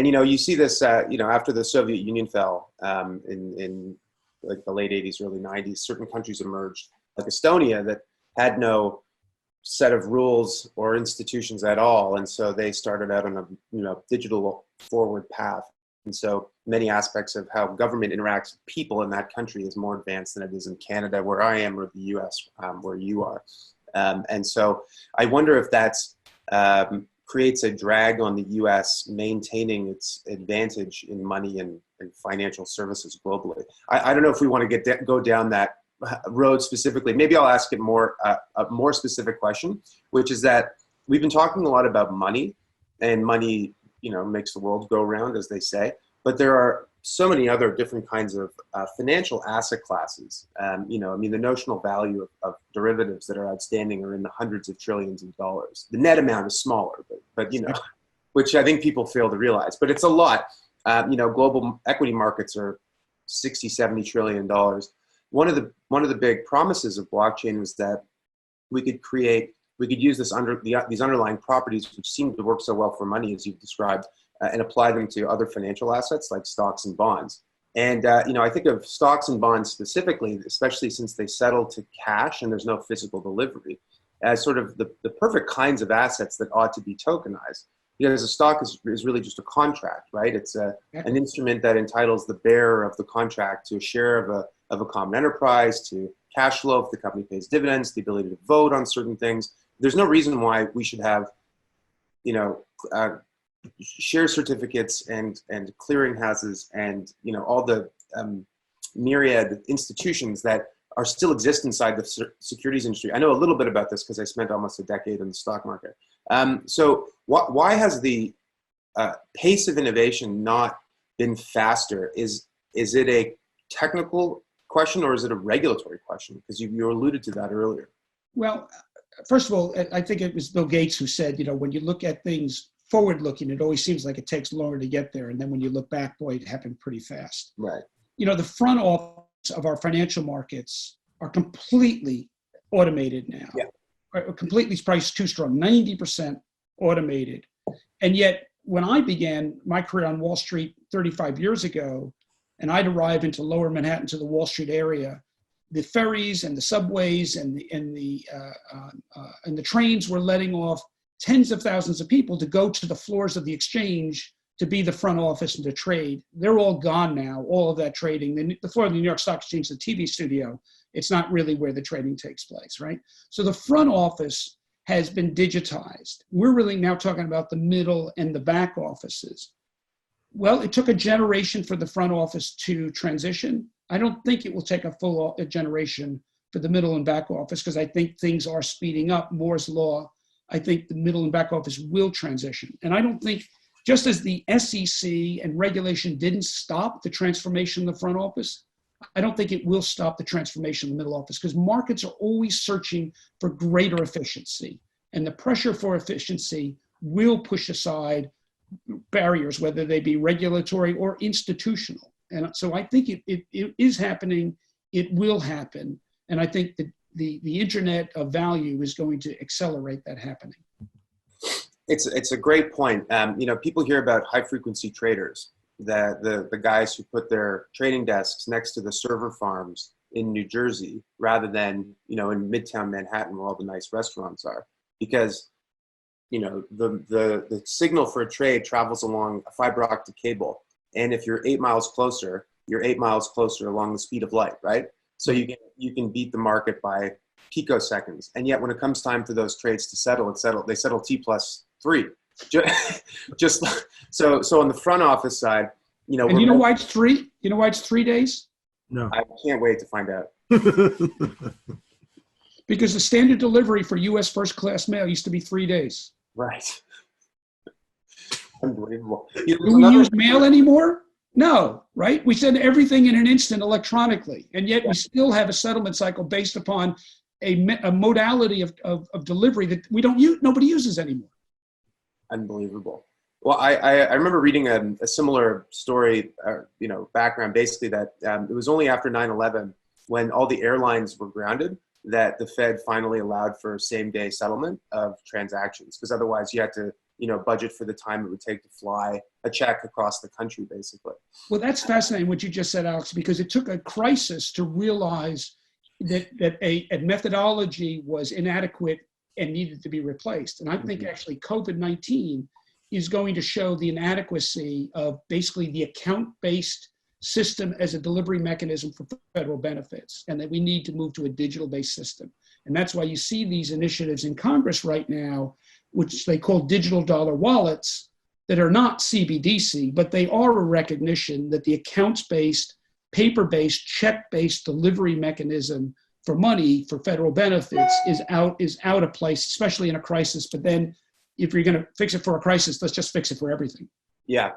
you see this, after the Soviet Union fell in like the late 80s, early 90s, certain countries emerged, like Estonia, that had no set of rules or institutions at all. And so they started out on a digital forward path. And so many aspects of how government interacts with people in that country is more advanced than it is in Canada, where I am, or the US, where you are. And so I wonder if that's creates a drag on the US maintaining its advantage in money and financial services globally. I don't know if we want to go down that road specifically. Maybe I'll ask it a more specific question, which is that we've been talking a lot about money, and money, makes the world go round, as they say. But there are so many other different kinds of financial asset classes. The notional value of derivatives that are outstanding are in the hundreds of trillions of dollars. The net amount is smaller, but which I think people fail to realize. But it's a lot. Global equity markets are 60, 70 trillion dollars. One of the big promises of blockchain was that we could use these underlying properties, which seem to work so well for money, as you've described, and apply them to other financial assets like stocks and bonds. And I think of stocks and bonds specifically, especially since they settle to cash and there's no physical delivery, as sort of the perfect kinds of assets that ought to be tokenized. Because a stock is really just a contract, right? It's an instrument that entitles the bearer of the contract to a share of a common enterprise, to cash flow if the company pays dividends, the ability to vote on certain things. There's no reason why we should have, share certificates and clearinghouses and all the myriad institutions that are still exist inside the securities industry. I know a little bit about this because I spent almost a decade in the stock market. So why has the pace of innovation not been faster? Is it a technical question or is it a regulatory question? Because you alluded to that earlier. Well, first of all, I think it was Bill Gates who said, when you look at things forward-looking, it always seems like it takes longer to get there. And then when you look back, boy, it happened pretty fast. Right. The front office of our financial markets are completely automated now. Yeah. Completely priced too strong, 90% automated. And yet, when I began my career on Wall Street 35 years ago, and I'd arrive into lower Manhattan to the Wall Street area, the ferries and the subways and the trains were letting off tens of thousands of people to go to the floors of the exchange to be the front office and to trade. They're all gone now, all of that trading. The floor of the New York Stock Exchange, the TV studio, it's not really where the trading takes place, right? So the front office has been digitized. We're really now talking about the middle and the back offices. Well, it took a generation for the front office to transition. I don't think it will take a full generation for the middle and back office because I think things are speeding up. Moore's law, I think the middle and back office will transition. And I don't think, just as the SEC and regulation didn't stop the transformation of the front office, I don't think it will stop the transformation of the middle office, because markets are always searching for greater efficiency. And the pressure for efficiency will push aside barriers, whether they be regulatory or institutional. And so I think it is happening, it will happen. And I think that the internet of value is going to accelerate that happening. It's a great point. People hear about high frequency traders, the guys who put their trading desks next to the server farms in New Jersey rather than, in Midtown Manhattan where all the nice restaurants are, because the signal for a trade travels along a fiber optic cable, and if you're 8 miles closer, you're 8 miles closer along the speed of light, right? So you can beat the market by picoseconds, and yet when it comes time for those trades to settle, they settle T+3. Just so on the front office side, And you know why it's 3? You know why it's 3 days? No. I can't wait to find out. Because the standard delivery for U.S. first class mail used to be 3 days. Right. Unbelievable. Do we use mail anymore? No, right? We send everything in an instant electronically, and yet we still have a settlement cycle based upon a modality of delivery that we don't use, nobody uses anymore. Unbelievable. Well, I remember reading a similar story, background, basically that it was only after 9/11 when all the airlines were grounded that the Fed finally allowed for same-day settlement of transactions, because otherwise you had to, budget for the time it would take to fly a check across the country, basically. Well, that's fascinating what you just said, Alex, because it took a crisis to realize that a methodology was inadequate and needed to be replaced. And I think actually COVID-19 is going to show the inadequacy of basically the account-based system as a delivery mechanism for federal benefits, and that we need to move to a digital-based system. And that's why you see these initiatives in Congress right now, which they call digital dollar wallets, that are not CBDC, but they are a recognition that the accounts-based, paper-based, check-based delivery mechanism for money for federal benefits is out of place, especially in a crisis. But then if you're going to fix it for a crisis, let's just fix it for everything. Yeah,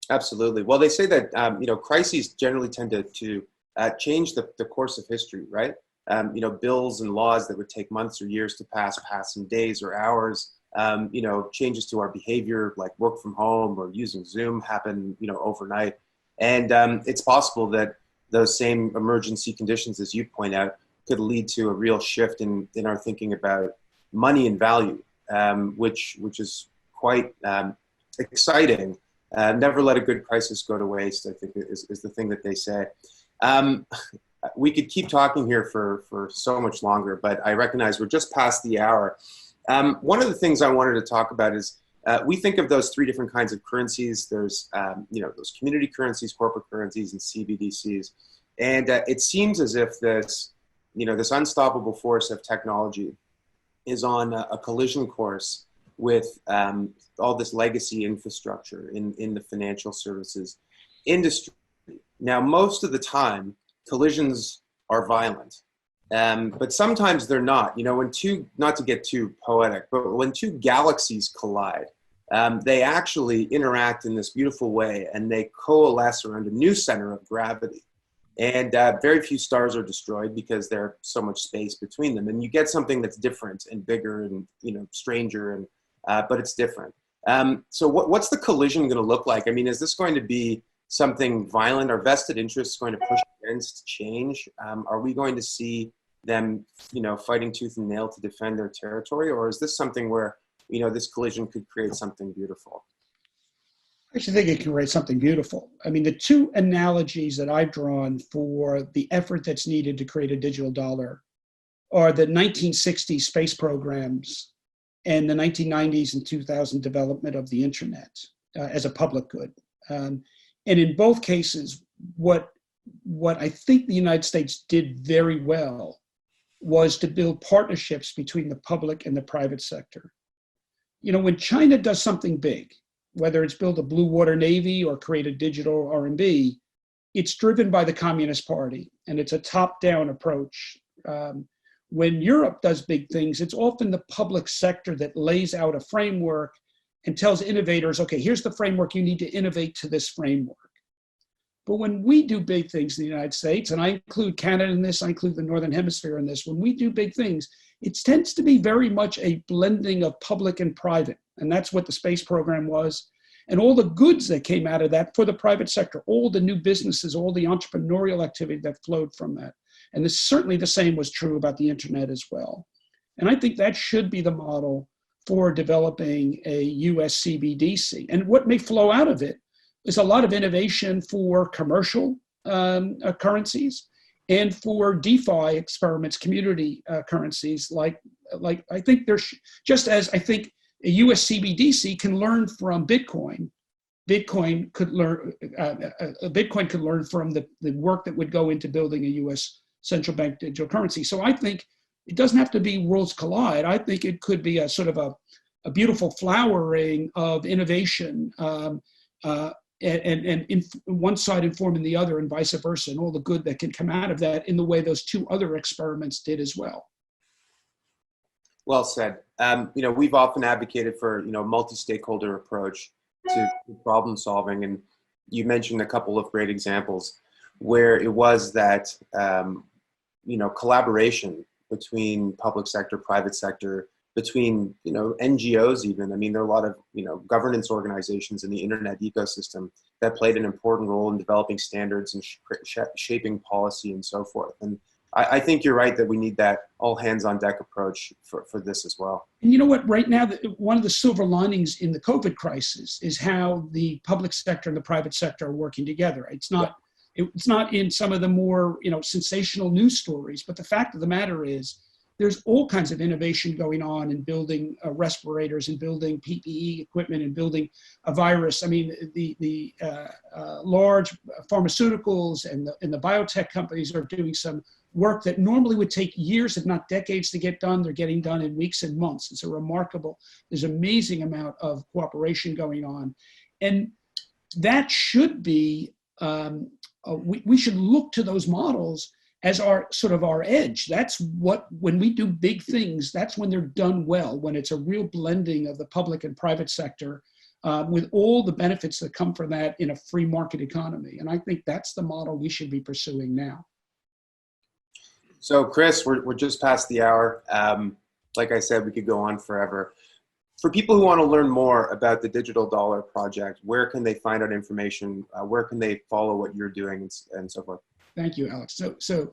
absolutely. Well, they say that, crises generally tend to change the course of history, right? Bills and laws that would take months or years to pass in days or hours. Changes to our behavior, like work from home or using Zoom, happen, overnight. And it's possible that those same emergency conditions, as you point out, could lead to a real shift in our thinking about money and value, which is quite exciting. Never let a good crisis go to waste, I think is the thing that they say. We could keep talking here for so much longer, but I recognize we're just past the hour. One of the things I wanted to talk about is we think of those 3 different kinds of currencies. There's, those community currencies, corporate currencies, and CBDCs. And it seems as if this unstoppable force of technology is on a collision course with all this legacy infrastructure in the financial services industry. Now, most of the time, collisions are violent. But sometimes they're not. Not to get too poetic, but when 2 galaxies collide, they actually interact in this beautiful way, and they coalesce around a new center of gravity. And very few stars are destroyed because there's so much space between them. And you get something that's different and bigger and stranger, but it's different. So what's the collision going to look like? I mean, is this going to be something violent? Are vested interests going to push against change? Are we going to see them, fighting tooth and nail to defend their territory? Or is this something where, this collision could create something beautiful? I actually think it can create something beautiful. I mean, the 2 analogies that I've drawn for the effort that's needed to create a digital dollar are the 1960s space programs and the 1990s and 2000 development of the internet as a public good. And in both cases, what I think the United States did very well was to build partnerships between the public and the private sector. When China does something big, whether it's build a blue water navy or create a digital RMB, it's driven by the Communist Party, and it's a top-down approach. When Europe does big things, it's often the public sector that lays out a framework and tells innovators, okay, here's the framework, you need to innovate to this framework. But when we do big things in the United States, and I include Canada in this, I include the Northern Hemisphere in this, when we do big things, it tends to be very much a blending of public and private. And that's what the space program was. And all the goods that came out of that for the private sector, all the new businesses, all the entrepreneurial activity that flowed from that. And this, certainly the same was true about the internet as well. And I think that should be the model for developing a US CBDC. And what may flow out of it is a lot of innovation for commercial currencies and for DeFi experiments, community currencies. Like I think there's, just as I think a US CBDC can learn from Bitcoin, Bitcoin could learn from the work that would go into building a US central bank digital currency. So I think it doesn't have to be worlds collide. I think it could be a sort of a beautiful flowering of innovation, and one side informing the other and vice versa, and all the good that can come out of that in the way those two other experiments did as well. Well said. We've often advocated for, multi-stakeholder approach to problem solving. And you mentioned a couple of great examples where it was that, collaboration between public sector, private sector, between, NGOs even. I mean, there are a lot of, governance organizations in the internet ecosystem that played an important role in developing standards and shaping policy and so forth. And I think you're right that we need that all hands on deck approach for this as well. And you know what, right now, one of the silver linings in the COVID crisis is how the public sector and the private sector are working together. It's not in some of the more, sensational news stories, but the fact of the matter is there's all kinds of innovation going on in building respirators and building PPE equipment and building a virus. I mean, the large pharmaceuticals and the biotech companies are doing some work that normally would take years, if not decades, to get done. They're getting done in weeks and months. It's there's an amazing amount of cooperation going on. And that should be, we should look to those models as our edge. That's when we do big things, that's when they're done well, when it's a real blending of the public and private sector with all the benefits that come from that in a free market economy. And I think that's the model we should be pursuing now. So Chris, we're just past the hour. Like I said, we could go on forever. For people who want to learn more about the Digital Dollar Project, where can they find out information? Where can they follow what you're doing and so forth? Thank you, Alex. So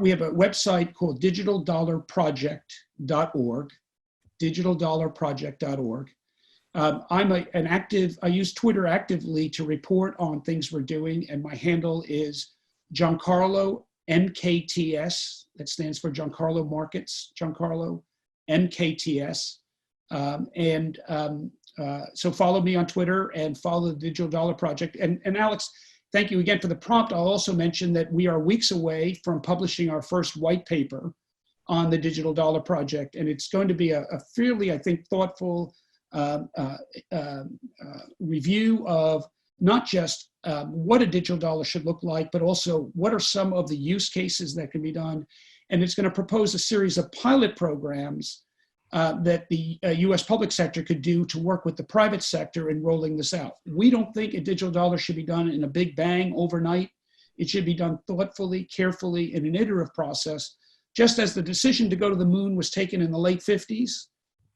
we have a website called digitaldollarproject.org, digitaldollarproject.org. I use Twitter actively to report on things we're doing, and my handle is Giancarlo MKTS. That stands for Giancarlo Markets, Giancarlo MKTS. So follow me on Twitter and follow the Digital Dollar Project. And Alex, thank you again for the prompt. I'll also mention that we are weeks away from publishing our first white paper on the Digital Dollar Project. And it's going to be a fairly, I think, thoughtful review of not just what a digital dollar should look like, but also what are some of the use cases that can be done. And it's going to propose a series of pilot programs that the US public sector could do to work with the private sector in rolling this out. We don't think a digital dollar should be done in a big bang overnight. It should be done thoughtfully, carefully, in an iterative process. Just as the decision to go to the moon was taken in the late 50s,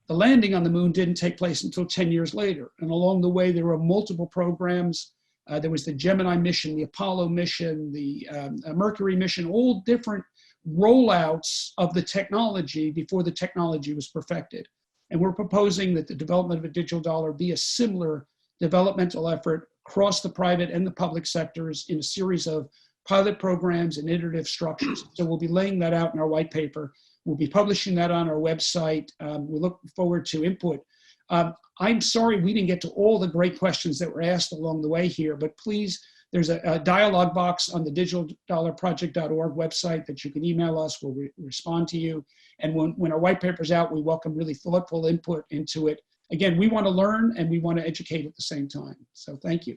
the landing on the moon didn't take place until 10 years later. And along the way, there were multiple programs. There was the Gemini mission, the Apollo mission, the Mercury mission, all different rollouts of the technology before the technology was perfected. And we're proposing that the development of a digital dollar be a similar developmental effort across the private and the public sectors in a series of pilot programs and iterative structures. So we'll be laying that out in our white paper. We'll be publishing that on our website. We look forward to input. I'm sorry we didn't get to all the great questions that were asked along the way here, but please, there's a dialogue box on the digitaldollarproject.org website that you can email us. We'll respond to you. And when our white paper's out, we welcome really thoughtful input into it. Again, we want to learn and we want to educate at the same time. So thank you.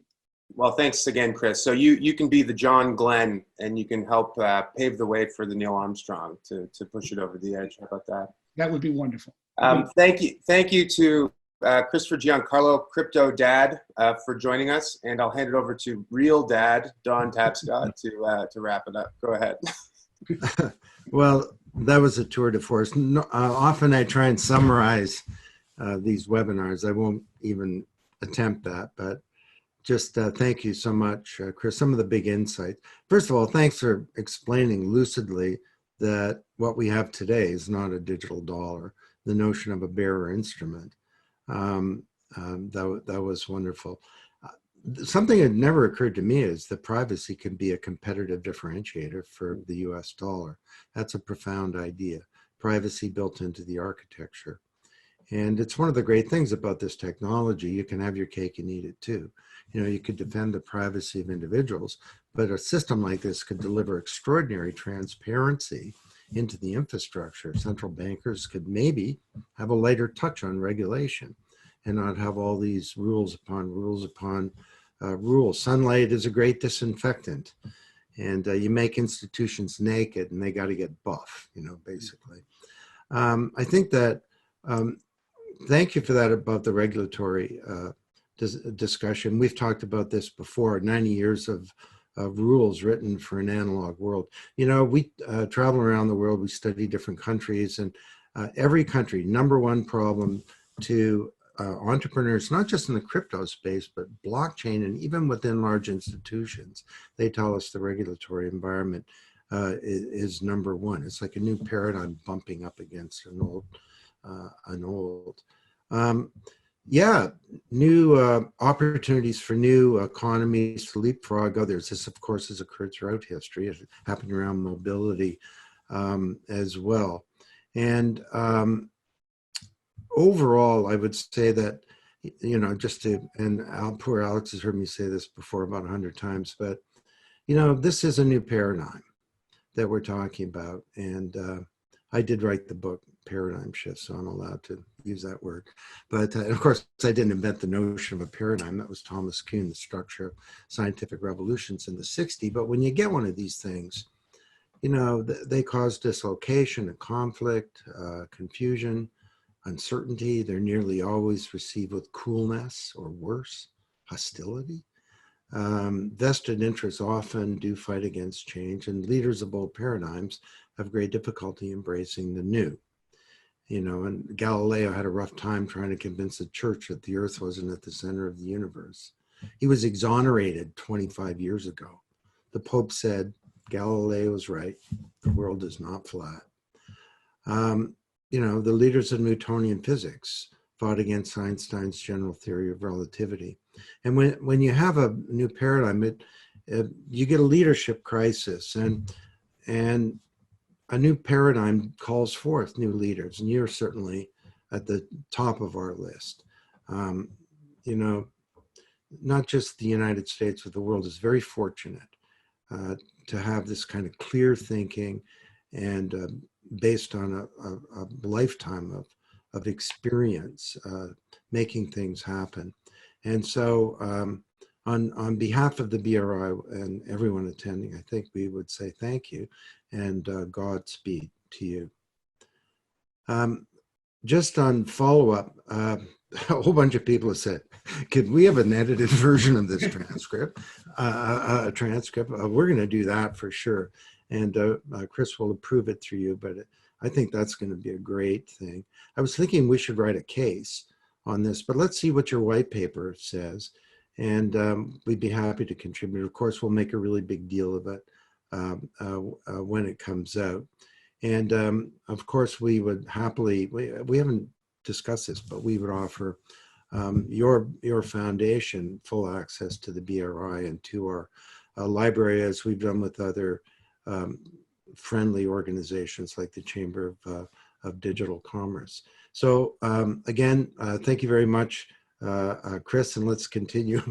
Well, thanks again, Chris. So you can be the John Glenn and you can help pave the way for the Neil Armstrong to push it over the edge. How about that? That would be wonderful. Thank you to Christopher Giancarlo, Crypto Dad, for joining us, and I'll hand it over to Real Dad, Don Tapscott, to wrap it up. Go ahead. Well, that was a tour de force. No, often I try and summarize these webinars. I won't even attempt that, but just thank you so much, Chris. Some of the big insights. First of all, thanks for explaining lucidly that what we have today is not a digital dollar, the notion of a bearer instrument. That was wonderful. Something that never occurred to me is that privacy can be a competitive differentiator for the US dollar. That's a profound idea. Privacy built into the architecture. And it's one of the great things about this technology. You can have your cake and eat it too. You know, you could defend the privacy of individuals, but a system like this could deliver extraordinary transparency into the infrastructure. Central bankers could maybe have a lighter touch on regulation and not have all these rules upon rules upon rules. Sunlight is a great disinfectant, and you make institutions naked and they got to get buff, you know, basically. I think that, thank you for that about the regulatory discussion. We've talked about this before, 90 years of rules written for an analog world. You know, we travel around the world, we study different countries, and every country, number one problem to entrepreneurs, not just in the crypto space, but blockchain and even within large institutions, they tell us the regulatory environment is number one. It's like a new paradigm bumping up against an old. Yeah, new opportunities for new economies to leapfrog others. This, of course, has occurred throughout history. It happened around mobility as well. And overall, I would say that, you know, just to, and poor Alex has heard me say this before about 100 times, but, you know, this is a new paradigm that we're talking about. And I did write the book, Paradigm Shift, so I'm allowed to use that word. But of course, I didn't invent the notion of a paradigm. That was Thomas Kuhn, The Structure of Scientific Revolutions in the 60s. But when you get one of these things, you know, they cause dislocation and conflict, confusion, uncertainty. They're nearly always received with coolness or worse, hostility. Vested interests often do fight against change, and leaders of both paradigms have great difficulty embracing the new. You know, and Galileo had a rough time trying to convince the church that the earth wasn't at the center of the universe. He was exonerated 25 years ago. The Pope said, Galileo was right, the world is not flat. You know, the leaders of Newtonian physics fought against Einstein's general theory of relativity. And when you have a new paradigm, you get a leadership crisis, and a new paradigm calls forth new leaders, and you're certainly at the top of our list. You know, not just the United States, but the world is very fortunate to have this kind of clear thinking and based on a lifetime of experience making things happen. And so on behalf of the BRI and everyone attending, I think we would say thank you and Godspeed to you. Just on follow-up, a whole bunch of people have said, could we have an edited version of this transcript? We're going to do that for sure. And Chris will approve it through you, but I think that's going to be a great thing. I was thinking we should write a case on this, but let's see what your white paper says. And we'd be happy to contribute. Of course, we'll make a really big deal of it when it comes out. And of course, we would happily, we haven't discussed this, but we would offer your foundation full access to the BRI and to our library, as we've done with other friendly organizations like the Chamber of Digital Commerce. So again, thank you very much, Chris, and let's continue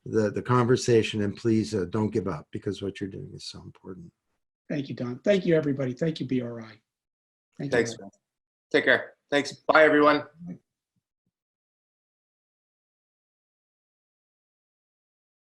the conversation, and please don't give up, because what you're doing is so important. Thank you, Don. Thank you, everybody. Thank you, BRI. Thanks, man. Take care. Thanks. Bye, everyone.